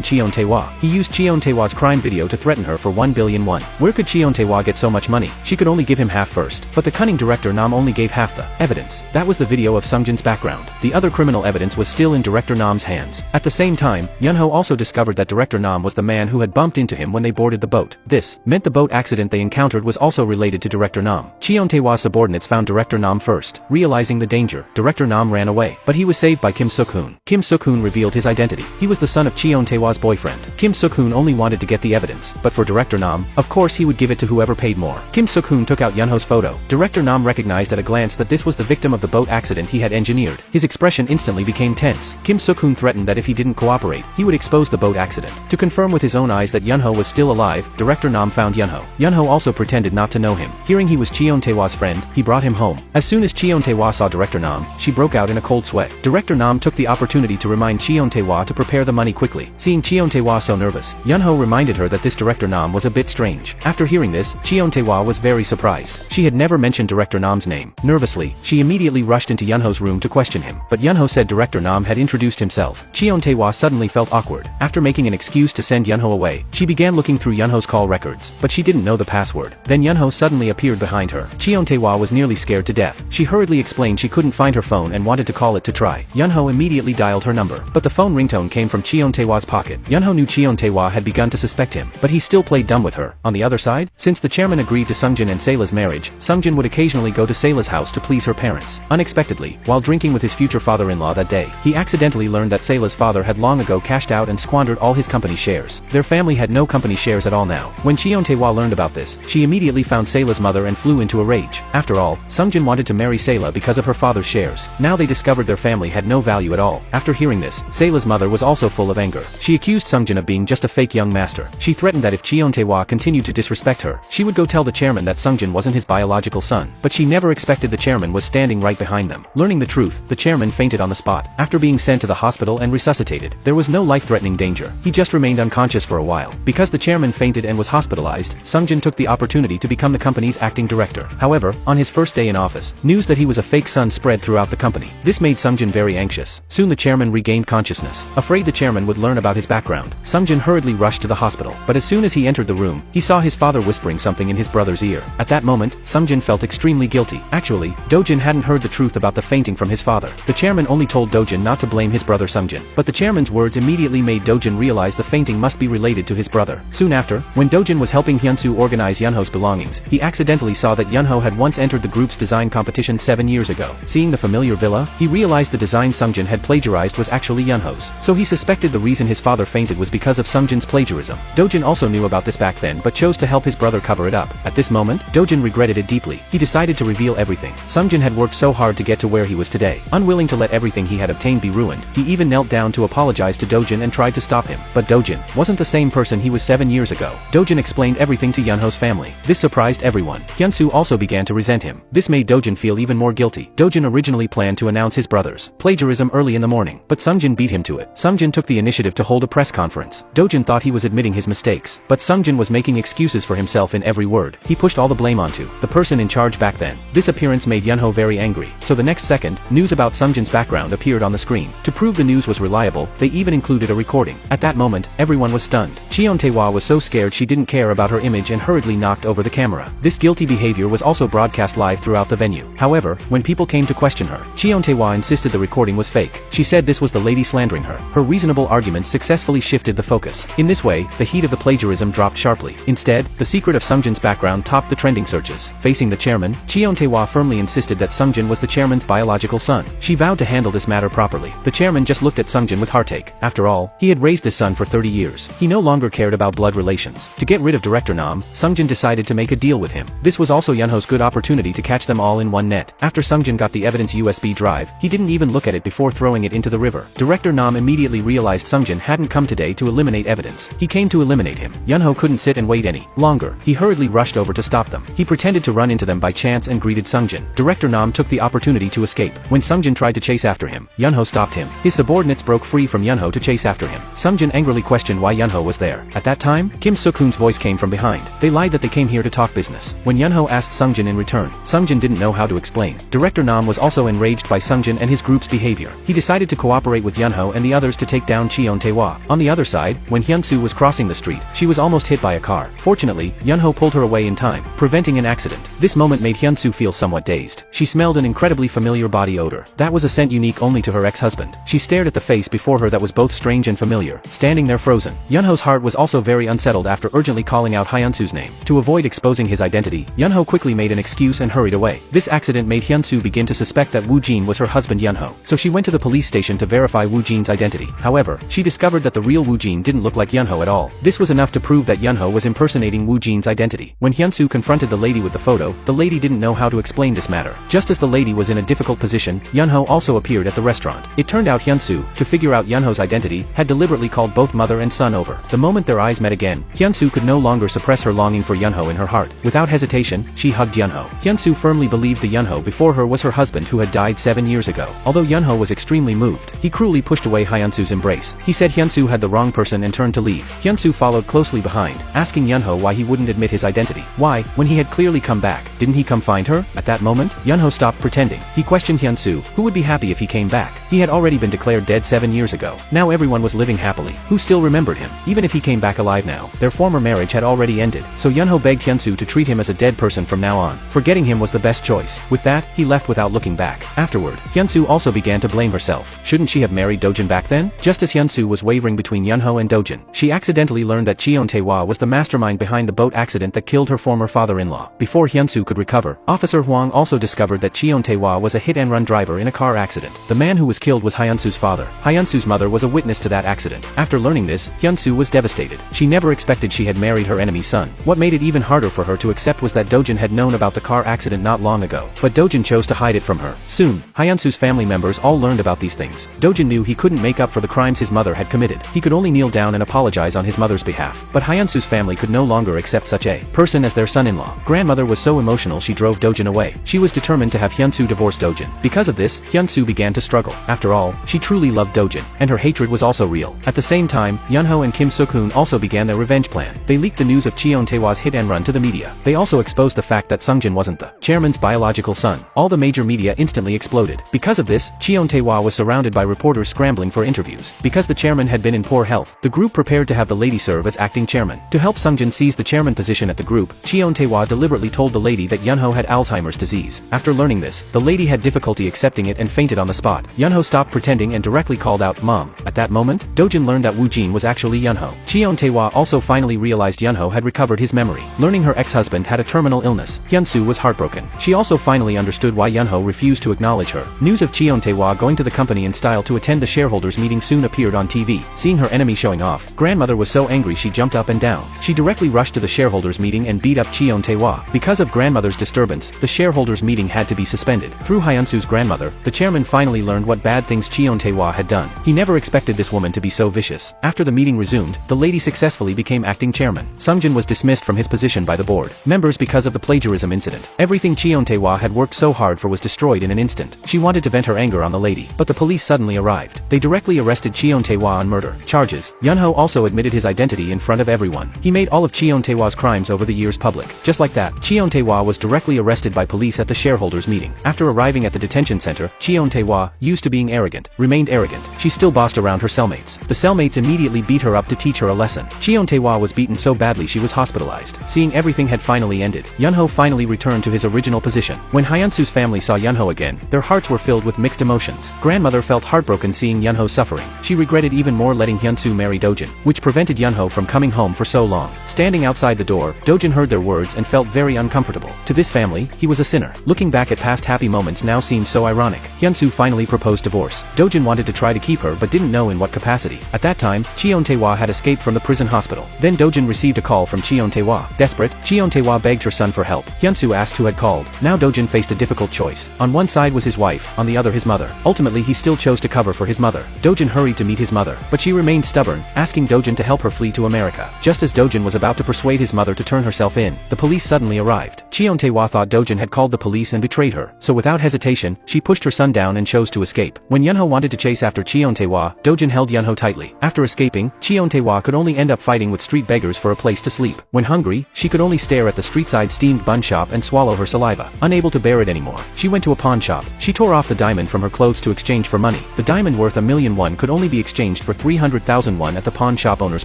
Cheon Tae-hwa. He used Cheon Tae-hwa's crime video to threaten her for 1 billion won. Where could Cheon Tae-hwa get so much money? She could only give him half first. But the cunning Director Nam only gave half the evidence. That was the video of Sungjin's background. The other criminal evidence was still in Director Nam's hands. At the same time, Yunho also discovered that Director Nam was the man who had bumped into him when they boarded the boat. This meant the boat accident they encountered was also related to Director Nam. Cheon Tae-hwa's subordinates found Director Nam first. Realizing the danger, Director Nam ran away. But he was saved by Kim Suk-hoon. Kim Suk-hoon revealed his identity. He was the son of Cheon Tae-hwa's boyfriend. Kim Suk-hoon only wanted to get the evidence, but for Director Nam, of course he would give it to whoever paid more. Kim Suk-hoon took out Yunho's photo. Director Nam recognized at a glance that this was the victim of the boat accident he had engineered. His expression instantly became tense. Kim Suk-hoon threatened that if he didn't cooperate, he would expose the boat accident. To confirm with his own eyes that Yunho was still alive, Director Nam found Yunho. Yunho also pretended not to know him. Hearing he was Cheon Tae-hwa's friend, he brought him home. As soon as Cheon Tae-hwa saw Director Nam, she broke out in a cold sweat. Director Nam took the opportunity to remind Cheon Tae-hwa to prepare the money quickly. Seeing Cheon Tae-hwa so nervous, Yunho reminded her that this Director Nam was a bit strange. After hearing this, Cheon Tae-hwa was very surprised. She had never mentioned Director Nam's name. Nervously, she immediately rushed into Yunho's room to question him. But Yunho said Director Nam had introduced himself. Cheon Tae-hwa suddenly felt awkward. After making an excuse to send Yunho away, she began looking through Yunho's call records, but she didn't know the password. Then Yunho suddenly appeared behind her. Cheon Tae-hwa was nearly scared to death. She hurriedly explained she couldn't find her phone and wanted to call it to try. Yunho immediately dialed her number, but the phone ringtone came from Cheon Tae-hwa's pocket. Yunho knew Cheon Tae-hwa had begun to suspect him, but he still played dumb with her. On the other side, since the chairman agreed to Sungjin and Sayla's marriage, Sungjin would occasionally go to Sayla's house to please her parents. Unexpectedly, while drinking with his future father-in-law that day, he accidentally learned that Sayla's father had long ago cashed out and squandered all his company shares. Their family had no company shares at all now. When Cheon Tae-hwa learned about this, she immediately found Sayla's mother and flew into a rage. After all, Sungjin wanted to marry Sayla because of her father's shares. Now they discovered their family had no value at all. After hearing this, Sayla's mother was also full of anger. She accused Sungjin of being just a fake young master. She threatened that if Cheon Tae-hwa continued to disrespect her, she would go tell the chairman that Sungjin wasn't his biological son. But she never expected the chairman was standing right behind them. Learning the truth, the chairman fainted on the spot. After being sent to the hospital and resuscitated, there was no life-threatening danger. He just remained unconscious for a while. Because the chairman fainted and was hospitalized, Sungjin took the opportunity to become the company's acting director. However, on his first day in office, news that he was a fake son spread throughout the company. This made Sungjin very anxious. Soon the chairman regained consciousness. Afraid the chairman would learn about his background, Sungjin hurriedly rushed to the hospital. But as soon as he entered the room, he saw his father whispering something in his brother's ear. At that moment, Sungjin felt extremely guilty. Actually, Dojin hadn't heard the truth about the fainting from his father. The chairman only told Dojin not to blame his brother Sungjin. But the chairman's words immediately made Dojin realize the fainting must be related to his brother. Soon after, when Dojin was helping Hyunsoo organize Yunho's belongings, he accidentally saw that Yunho had once entered the group's design competition 7 years ago. Seeing the familiar villa, he realized the design Sungjin had plagiarized was actually Yunho's. So he suspected the reason his father fainted was because of Sungjin's plagiarism. Dojin also knew about this back then but chose to help his brother cover it up. At this moment, Dojin regretted it deeply. He decided to reveal everything. Sungjin had worked so hard to get to where he was today. Unwilling to let everything he had obtained be ruined, he even knelt down to apologize to Dojin and tried to stop him. But Dojin wasn't the same person he was 7 years ago. Dojin explained everything to Yunho's family. This surprised everyone. Hyunsoo also began to resent him. This made Dojin feel even more guilty. Dojin originally planned to announce his brother's plagiarism early in the morning, but Sungjin beat him to it. Sungjin took the initiative to hold a press conference. Dojin thought he was admitting his mistakes, but Sungjin was making excuses for himself in every word. He pushed all the blame onto the person in charge back then. This appearance made Yunho very angry. So the next second, news about Sungjin's background appeared on the screen. To prove the news was reliable, they even included a recording. At that moment, everyone was stunned. Cheon Tae-hwa was so scared she didn't care about her image and hurriedly knocked over the camera. This guilty behavior was also broadcast live throughout the venue. However, when people came to question her, Cheon Tae-hwa insisted the recording was fake. She said this was the lady slandering her. Her reasonable arguments successfully shifted the focus. In this way, the heat of the plagiarism dropped sharply. Instead, the secret of Sungjin's background topped the trending searches. Facing the chairman, Cheon Tae-hwa firmly insisted that Sungjin was the chairman's biological son. She vowed to handle this matter properly. The chairman just looked at Sungjin with heartache. After all, he had raised his son for 30 years. He no longer cared about blood relations. To get rid of Director Nam, Sungjin decided to make a deal with him. This was also Yunho's good opportunity to catch them all in one net. After Sungjin got the evidence USB drive, he didn't even look at it before throwing it into the river. Director Nam immediately realized Sungjin hadn't come today to eliminate evidence. He came to eliminate him. Yunho couldn't sit and wait any longer. He hurriedly rushed over to stop them. He pretended to run into them by chance and greeted Sungjin. Director Nam took the opportunity to escape. When Sungjin tried to chase after him, Yunho stopped him. His subordinates broke free from Yunho to chase after him. Sungjin angrily questioned why Yunho was there. At that time, Kim Suk-hoon's voice came from behind. They lied that they came here to talk business. When Yunho Yunho asked Sungjin in return. Sungjin didn't know how to explain. Director Nam was also enraged by Sungjin and his group's behavior. He decided to cooperate with Yunho and the others to take down Cheon Tae-hwa. On the other side, when Hyunsoo was crossing the street, she was almost hit by a car. Fortunately, Yunho pulled her away in time, preventing an accident. This moment made Hyunsoo feel somewhat dazed. She smelled an incredibly familiar body odor. That was a scent unique only to her ex-husband. She stared at the face before her that was both strange and familiar, standing there frozen. Yunho's heart was also very unsettled after urgently calling out Hyunsoo's name. To avoid exposing his identity, Yunho quickly made an excuse and hurried away. This accident made Hyunsoo begin to suspect that Woo Jin was her husband Yunho, so she went to the police station to verify Woo Jin's identity. However, she discovered that the real Woo Jin didn't look like Yunho at all. This was enough to prove that Yunho was impersonating Woo Jin's identity. When Hyunsoo confronted the lady with the photo, the lady didn't know how to explain this matter. Just as the lady was in a difficult position, Yunho also appeared at the restaurant. It turned out Hyunsoo, to figure out Yunho's identity, had deliberately called both mother and son over. The moment their eyes met again, Hyunsoo could no longer suppress her longing for Yunho in her heart. Without hesitation, she hugged Yunho. Hyunsoo firmly believed the Yunho before her was her husband who had died 7 years ago. Although Yunho was extremely moved, he cruelly pushed away Hyunsoo's embrace. He said Hyunsoo had the wrong person and turned to leave. Hyunsoo followed closely behind, asking Yunho why he wouldn't admit his identity. Why, when he had clearly come back, didn't he come find her? At that moment, Yunho stopped pretending. He questioned Hyunsoo, who would be happy if he came back. He had already been declared dead 7 years ago. Now everyone was living happily. Who still remembered him? Even if he came back alive now, their former marriage had already ended. So Yunho begged Hyunsoo to treat him as a dead person from now on. Forgetting him was the best choice. With that, he left without looking back. Afterward, Hyunsoo also began to blame herself. Shouldn't she have married Dojin back then? Just as Hyunsoo was wavering between Yunho and Dojin, she accidentally learned that Cheon Tae-hwa was the mastermind behind the boat accident that killed her former father-in-law. Before Hyunsoo could recover, Officer Huang also discovered that Cheon Tae-hwa was a hit-and-run driver in a car accident. The man who was killed was Hyunsoo's father. Hyunsoo's mother was a witness to that accident. After learning this, Hyunsoo was devastated. She never expected she had married her enemy's son. What made it even harder for her to accept was that Dojin had known about the car accident not long ago. But Dojin chose to hide it from her. Soon, Hyunsoo's family members all learned about these things. Dojin knew he couldn't make up for the crimes his mother had committed. He could only kneel down and apologize on his mother's behalf. But Hyunsoo's family could no longer accept such a person as their son-in-law. Grandmother was so emotional she drove Dojin away. She was determined to have Hyunsoo divorce Dojin. Because of this, Hyunsoo began to struggle. After all, she truly loved Dojin, and her hatred was also real. At the same time, Yunho and Kim Suk-hoon also began their revenge plan. They leaked the news of Cheon Tae-hwa's hit and run to the media. They also exposed the fact that Sungjin wasn't the chairman's biological son. All the major media instantly exploded. Because of this, Cheon Tae-hwa was surrounded by reporters scrambling for interviews. Because the chairman had been in poor health, the group prepared to have the lady serve as acting chairman. To help Sungjin seize the chairman position at the group, Cheon Tae-hwa deliberately told the lady that Yunho had Alzheimer's disease. After learning this, the lady had difficulty accepting it and fainted on the spot. Yunho stopped pretending and directly called out, "Mom." At that moment, Dojin learned that Woo Jin was actually Yunho. Cheon Tae-hwa also finally realized Yunho had recovered his memory. Learning her ex-husband had a terminal illness, Hyunsoo was heartbroken. She also finally understood why Yunho refused to acknowledge her. News of Cheon Tae-hwa going to the company in style to attend the shareholders meeting soon appeared on TV. Seeing her enemy showing off, grandmother was so angry she jumped up and down. She directly rushed to the shareholders meeting and beat up Cheon Tae-hwa. Because of grandmother's disturbance, the shareholders meeting had to be suspended. Through Hyunsoo's grandmother, the chairman finally learned what bad things Cheon Tae-hwa had done. He never expected this woman to be so vicious. After the meeting resumed, the lady successfully became acting chairman. Sungjin was dismissed from his position by the board members because of the plagiarism incident. Everything Cheon Tae-hwa had worked so hard for was destroyed in an instant. She wanted to vent her anger on the lady, but the police suddenly arrived. They directly arrested Cheon Tae-hwa on murder charges. Yunho also admitted his identity in front of everyone. He made all of Cheon Tae-hwa's crimes over the years public. Just like that, Cheon Tae-hwa was directly arrested by police at the shareholders meeting. After arriving at the detention center, Cheon Tae-hwa, used to being arrogant, remained arrogant. She still bossed around her cellmates. The cellmates immediately beat her up to teach her a lesson. Cheon Tae-hwa was beaten so badly she was hospitalized. Seeing everything had finally ended, Yunho finally returned to his original position. When Hyunsoo's family saw Yunho again, their hearts were filled with mixed emotions. Grandmother felt heartbroken seeing Yunho suffering. She regretted even more letting Hyunsoo marry Dojin, which prevented Yunho from coming home for so long. Standing outside the door, Dojin heard their words and felt very uncomfortable. To this family, he was a sinner. Looking back at past happy moments now seemed so ironic. Hyunsoo finally proposed divorce. Dojin wanted to try to keep her but didn't know in what capacity. At that time, Cheon Tae-hwa had escaped from the prison hospital. Then Dojin received a call from Cheon Tae-hwa. Desperate, Cheon Tae-hwa begged her son for help. Hyunsoo asked who had called. Now Dojin faced a difficult choice. On one side was his wife, on the other his mother. Ultimately he still chose to cover for his mother. Dojin hurried to meet his mother, but she remained stubborn, asking Dojin to help her flee to America. Just as Dojin was about to persuade his mother to turn herself in, the police suddenly arrived. Cheon Tae-hwa thought Dojin had called the police and betrayed her, so without hesitation, she pushed her son down and chose to escape. When Yunho wanted to chase after Cheon Tae-hwa, Dojin held Yunho tightly. After escaping, Cheon Tae-hwa could only end up fighting with street beggars for a place to sleep. When hungry, she could only stare at the street-side steamed bun shop and swallow her saliva. Unable to bear it anymore, she went to a pawn shop. She tore off the diamond from her clothes to exchange for money. The diamond worth 1,000,000 won could only be exchanged for 300,000 won at the pawn shop owner's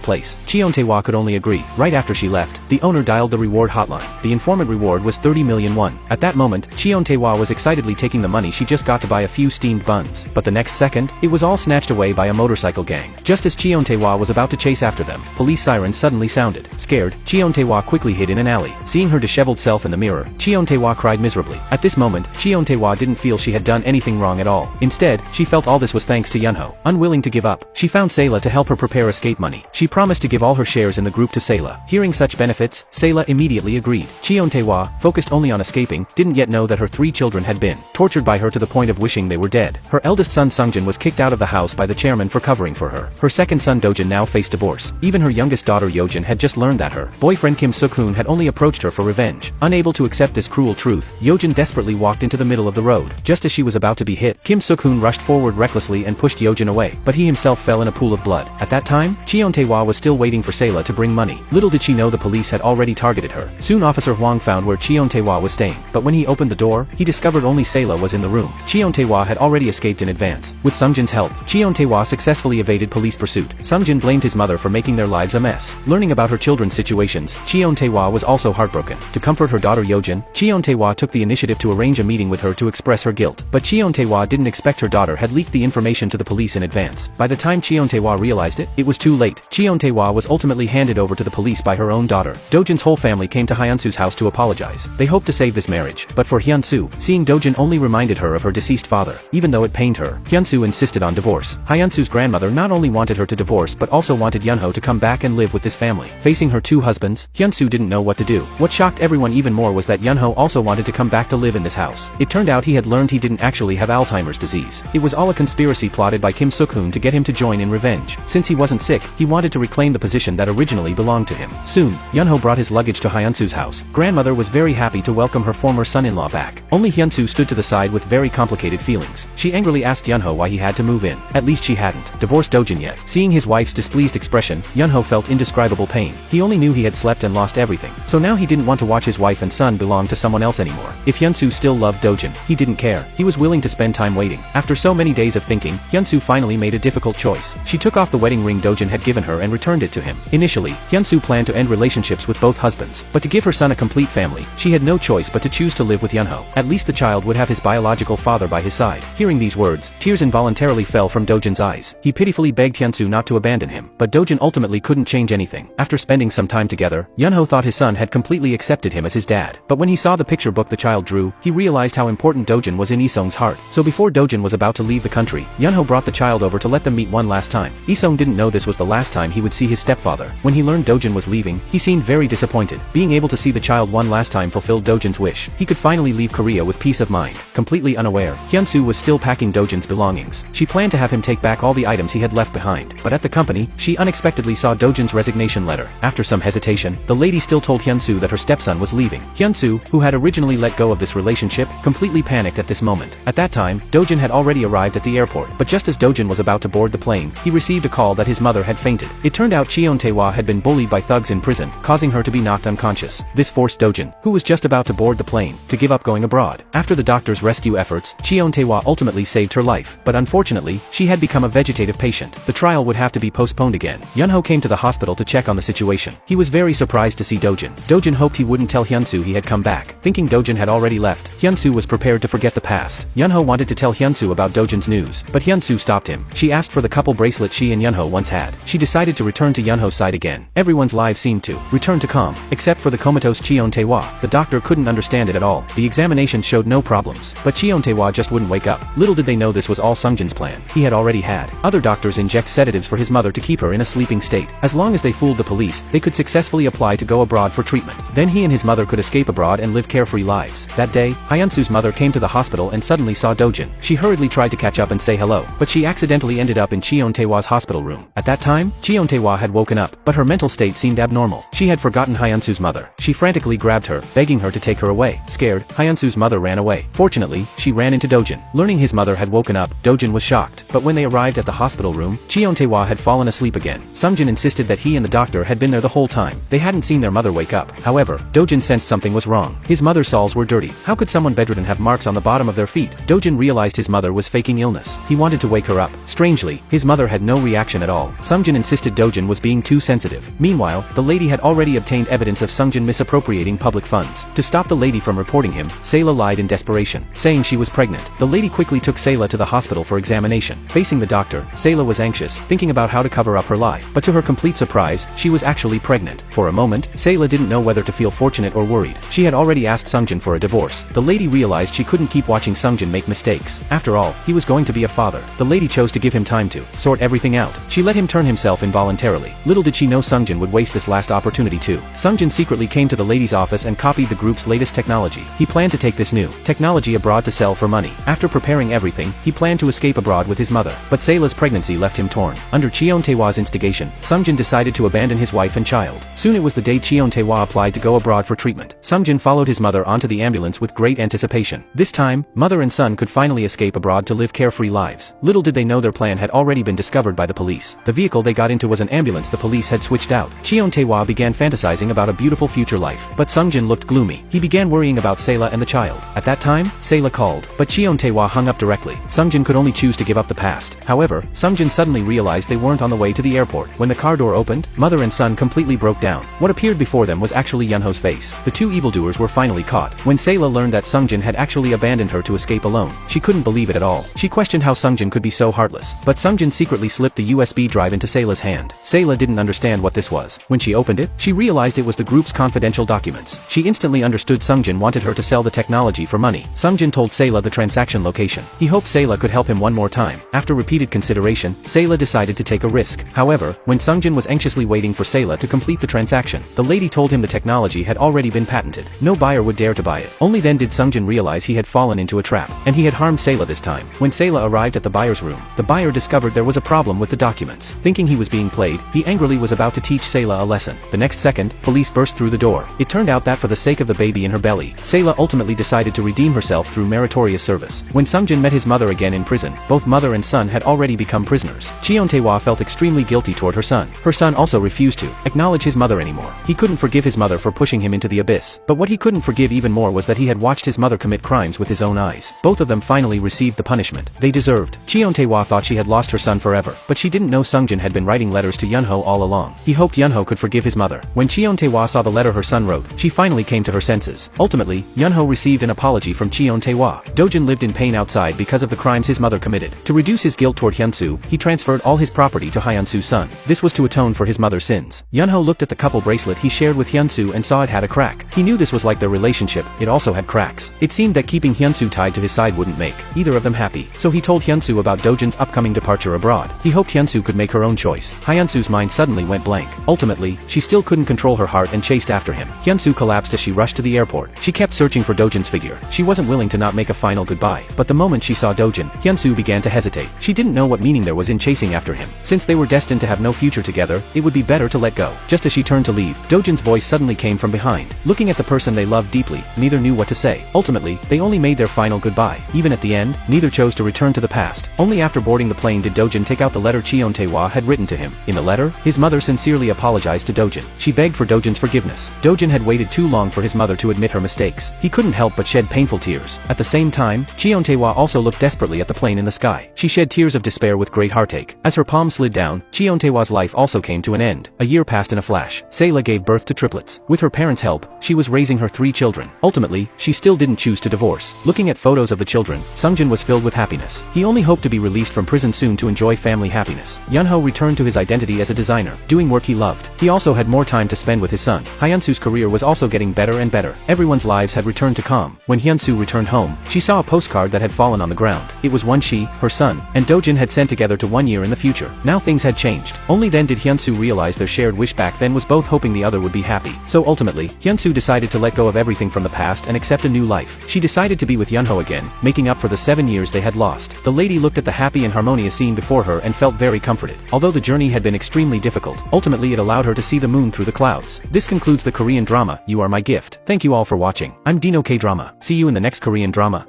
place. Cheon Tae-hwa could only agree. Right after she left, the owner dialed the reward hotline. The informant reward was 30 million won. At that moment, Cheon Tae-hwa was excitedly taking the money she just got to buy a few steamed buns. But the next second, it was all snatched away by a motorcycle gang. Just as Cheon Tae-hwa was about to chase after them, police sirens suddenly sounded. Scared, Cheon Tae-hwa quickly hid in an alley. Seeing her disheveled self in the mirror, Cheon Tae-hwa cried miserably. At this moment, Cheon Tae-hwa didn't feel she had done anything wrong at all. Instead, she felt all this was thanks to Yunho. Unwilling to give up, she found Sayla to help her prepare escape money. She promised to give all her shares in the group to Sayla. Hearing such benefits, Sayla immediately agreed. Cheon Tae-hwa, focused only on escaping, didn't yet know that her 3 children had been tortured by her to the point of wishing they were dead. Her eldest son Sungjin was kicked out of the house by the chairman for covering for her. Her second son Dojin now faced divorce. Even her youngest daughter Yojin had just learned that her boyfriend Kim Suk-hoon had only approached her for revenge. Unable to accept this cruel truth, Yojin desperately walked into the middle of the road. Just as she was about to be hit, Kim Suk-hoon rushed forward recklessly and pushed Yojin away, but he himself fell in a pool of blood. At that time, Cheon Tae-hwa was still waiting for Sayla to bring money. Little did she know the police had already targeted her. Soon Officer Huang found where Cheon Tae-hwa was staying, but when he opened the door, he discovered only Sayla was in the room. Cheon Tae-hwa had already escaped in advance. With Sungjin's help, Cheon Tae-hwa successfully evaded police pursuit. Sungjin blamed his mother for making their lives a mess. Learning about her children's situations, Cheon Tae-hwa was also heartbroken. To comfort her daughter Yojin, Cheon Tae-hwa took the initiative to arrange a meeting with her to express her guilt. But Cheon Tae-hwa didn't expect her daughter had leaked the information to the police in advance. By the time Cheon Tae-hwa realized it, it was too late. Cheon Tae-hwa was ultimately handed over to the police by her own daughter. Dojin's whole family came to Hyunsu's house to apologize. They hoped to save this marriage. But for Hyunsu, seeing Dojin only reminded her of her deceased father. Even though it pained her, Hyunsu insisted on divorce. Hyunsu's grandmother not only wanted her to divorce but also wanted Yunho to come back and live with this family. Facing her 2 husbands, Hyunsu didn't know what to do. What shocked everyone even more was that Yunho also wanted to come back to live in this house. It turned out he had learned he didn't actually have Alzheimer's disease. It was all a conspiracy plotted by Kim Suk-hoon to get him to join in revenge. Since he wasn't sick, he wanted to reclaim the position that originally belonged to him. Soon, Yunho brought his luggage to Hyunsu's house. Grandmother was very happy to welcome her former son-in-law back. Only Hyunsu stood to the side with very complicated feelings. She angrily asked Yunho why he had to move in. At least she hadn't divorced Dojin yet. Seeing his wife's displeased expression, Yunho felt indescribable pain. He only knew he had slept and lost everything. So now he didn't want to watch his wife and son belong to someone else anymore. If Hyunsu still loved Dojin, he didn't care. He was willing to spend time waiting. After so many days of thinking, Hyunsu finally made a difficult choice. She took off the wedding ring Dojin had given her and returned it to him. Initially, Hyunsu planned to end relationships with both husbands, but to give her son a complete family, she had no choice but to choose to live with Yunho. At least the child would have his biological father by his side. Hearing these words, tears involuntarily fell from Dojin's eyes. He pitifully begged Hyunsu not to abandon him, but Dojin ultimately couldn't change anything. After spending some time together, Yunho thought his son had completely accepted him as his dad. But when he saw the picture book the child drew, he realized how important Dojin was in Isong's heart. So before Dojin was about to leave the country, Yunho brought the child over to let them meet one last time. Isong didn't know this was the last time he would see his stepfather. When he learned Dojin was leaving, he seemed very disappointed. Being able to see the child one last time fulfilled Dojin's wish. He could finally leave Korea with peace of mind. Completely unaware, Hyunsu was still packing Dojin's belongings. She planned to have him take back all the items he had left behind. But at the company, she unexpectedly saw Dojin's resignation letter. After some hesitation, the lady still told Hyunsu that her stepson was leaving. Hyunsu, who had originally let go of this relationship, completely panicked at this moment. At that time, Dojin had already arrived at the airport. But just as Dojin was about to board the plane, he received a call that his mother had fainted. It turned out Cheon Tae-hwa had been bullied by thugs in prison, causing her to be knocked unconscious. This forced Dojin, who was just about to board the plane, to give up going abroad. After the doctor's rescue efforts, Cheon Tae-hwa ultimately saved her life. But unfortunately, she had become a vegetative patient. The trial would have to be postponed again. Yunho came to the hospital to check on the situation. He was very surprised to see Dojin. Dojin hoped he wouldn't tell Hyunsu he had come back. Thinking Dojin had already left, Hyunsu was prepared to forget the past. Yunho wanted to tell Hyunsu about Dojin's news, but Hyunsu stopped him. She asked for the couple bracelet she and Yunho once had. She decided to return to Yunho's side again. Everyone's lives seemed to return to calm, except for the comatose Cheon Tae-hwa. The doctor couldn't understand it at all. The examination showed no problems, but Cheon Tae-hwa just wouldn't wake up. Little did they know this was all Sungjin's plan. He had already had other doctors inject sedatives for his mother to keep her in a sleeping state. As long as they fooled the police, they could successfully apply to go abroad for treatment. Then he and his mother could escape abroad and live carefree lives. That day, Hyunsu's mother came to the hospital and suddenly saw Dojin. She hurriedly tried to catch up and say hello, but she accidentally ended up in Cheon Tae-hwa's hospital room. At that time, Cheon Tae-hwa had woken up, but her mental state seemed abnormal. She had forgotten Hyunsu's mother. She frantically grabbed her, begging her to take her away. Scared, Hyunsu's mother ran away. Fortunately, she ran into Dojin. Learning his mother had woken up, Dojin was shocked. But when they arrived at the hospital room, Cheon Tae-hwa had fallen asleep again. Sungjin insisted that he and the doctor had been there the whole time. They hadn't seen their mother wake up. However, Dojin sensed something was wrong. His mother's soles were dirty. How could someone bedridden have marks on the bottom of their feet? Dojin realized his mother was faking illness. He wanted to wake her up. Strangely, his mother had no reaction at all. Sungjin insisted Dojin was being too sensitive. Meanwhile, the lady had already obtained evidence of Sungjin misappropriating public funds. To stop the lady from reporting him, Sayla lied in desperation, saying she was pregnant. The lady quickly took Sayla to the hospital for examination. Facing the doctor, Sayla was anxious, thinking about how to cover up her lie. But to her complete surprise, she was actually pregnant. For a moment, Sayla didn't know whether to feel fortunate or worried. She had already asked Sungjin for a divorce. The lady realized she couldn't keep watching Sungjin make mistakes. After all, he was going to be a father. The lady chose to give him time to sort everything out. She let him turn himself involuntarily. Little did she know Sungjin would waste this last opportunity too. Sungjin secretly came to the lady's office and copied the group's latest technology. He planned to take this new technology abroad to sell for money. After preparing everything, he planned to escape abroad with his mother. But Sayla's pregnancy left him torn. Under Cheon Taewa's instigation, Sungjin decided to abandon his wife and child. Soon it was the day Cheon Taewa applied to go abroad for treatment. Sungjin followed his mother onto the ambulance with great anticipation. This time, mother and son could finally escape abroad to live carefree lives. Little did they know their plan had already been discovered by the police. The vehicle they got into was an ambulance the police had switched out. Cheon Taewa began fantasizing about a beautiful future life. But Sungjin looked gloomy. He began worrying about Sayla and the child. At that time, Sayla called, but Cheon Taewa hung up directly. Sungjin could only choose to give up the past. However, Sungjin suddenly realized they weren't on the way to the airport. When the car door opened, mother and son completely broke down. What appeared before them was actually Yunho's face. The two evildoers were finally caught. When Sayla learned that Sungjin had actually abandoned her to escape alone, she couldn't believe it at all. She questioned how Sungjin could be so heartless. But Sungjin secretly slipped the USB drive into Sayla's hand. Sayla didn't understand what this was. When she opened it, she realized it was the group's confidential documents. She instantly understood Sungjin wanted her to sell the technology for money. Sungjin told Sayla the transaction location. He hoped Sayla could help him one more time. After repeated consideration, Sayla decided to take a risk. However, when Sungjin was anxiously waiting for Sayla to complete the transaction, the lady told him the technology had already been patented. No buyer would dare to buy it. Only then did Sungjin realize he had fallen into a trap, and he had harmed Sayla this time. When Sayla arrived at the buyer's room, the buyer discovered there was a problem with the documents. Thinking he was being played, he angrily was about to teach Sayla a lesson. The next second, police burst through the door. It turned out that for the sake of the baby in her belly, Sayla ultimately decided to redeem herself through meritorious service. When Sungjin met his mother again in prison, both mother and son had already become prisoners. Cheon Taewa felt extremely guilty toward her son. Her son also refused to acknowledge his mother anymore. He couldn't forgive his mother for pushing him into the abyss. But what he couldn't forgive even more was that he had watched his mother commit crimes with his own eyes. Both of them finally received the punishment they deserved. Cheon Taewa thought she had lost her son forever, but she didn't know Sungjin had been writing letters to Yunho all along. He hoped Yunho could forgive his mother. When Cheon Taewa saw the letter her son wrote, she finally came to her senses. Ultimately, Yunho received an apology from Cheon Taewa. Dojin lived in pain outside because of the crimes his mother committed. To reduce his guilt toward Hyunsu, he transferred all his property to Hyunsu's son. This was to atone for his mother's sins. Yunho looked at the couple bracelet he shared with Hyunsu and saw it had a crack. He knew this was like their relationship, it also had cracks. It seemed that keeping Hyunsu tied to his side wouldn't make either of them happy. So he told Hyunsu about Dojin's upcoming departure abroad. He hoped Hyunsu could make her own choice. Hyunsu's mind suddenly went blank. Ultimately, she still couldn't control her heart and chased after him. Hyunsu collapsed as she rushed to the airport. She kept searching for Dojin's figure. She wasn't willing to not make a final goodbye. But the moment she saw Dojin, Hyunsu began to hesitate. She didn't know what meaning there was in chasing after him. Since they were destined to have no future together, it would be better to let go. Just as she turned to leave, Dojin's voice suddenly came from behind. Looking at the person they loved deeply, neither knew what to say. Ultimately, they only made their final goodbye. Even at the end, neither chose to return to the past. Only after boarding the plane did Dojin take out the letter Cheon Taewa had written to him. In the letter, his mother sincerely apologized to Dojin. She begged for Dojin's forgiveness. Dojin had waited too long for his mother to admit her mistakes. He couldn't help but shed painful tears. At the same time, Cheon Taewa also looked desperately at the plane in the sky. She shed tears of despair with great heartache. As her palm slid down, Cheon Taewa's life also came to an end. A year passed in a flash. Sayla gave birth to triplets. With her parents' help, she was raising her 3 children. Ultimately, she still didn't choose to divorce. Looking at photos of the children, Sungjin was filled with happiness. He only hoped to be released from prison soon to enjoy family happiness. Yunho returned to his identity as a designer, doing work he loved. He also had more time to spend with his son. Hyunsu's career was also getting better and better. Everyone's lives had returned to calm. When Hyunsu returned home, she saw a postcard that had fallen on the ground. It was one she, her son, and Dojin had sent together to 1 year in the future. Now things had changed. Only then did Hyunsu realize their shared wish back then was both hoping the other would be happy. So ultimately, Hyunsu decided to let go of everything from the past and accept a new life. She decided to be with Yunho again, making up for the 7 years they had lost. The lady looked at the happy and harmonious scene before her and felt very comforted. Although the journey had been extremely difficult, ultimately it allowed her to see the moon through the clouds. This concludes the Korean drama, You Are My Gift. Thank you all for watching. I'm Dino K Drama. See you in the next Korean drama.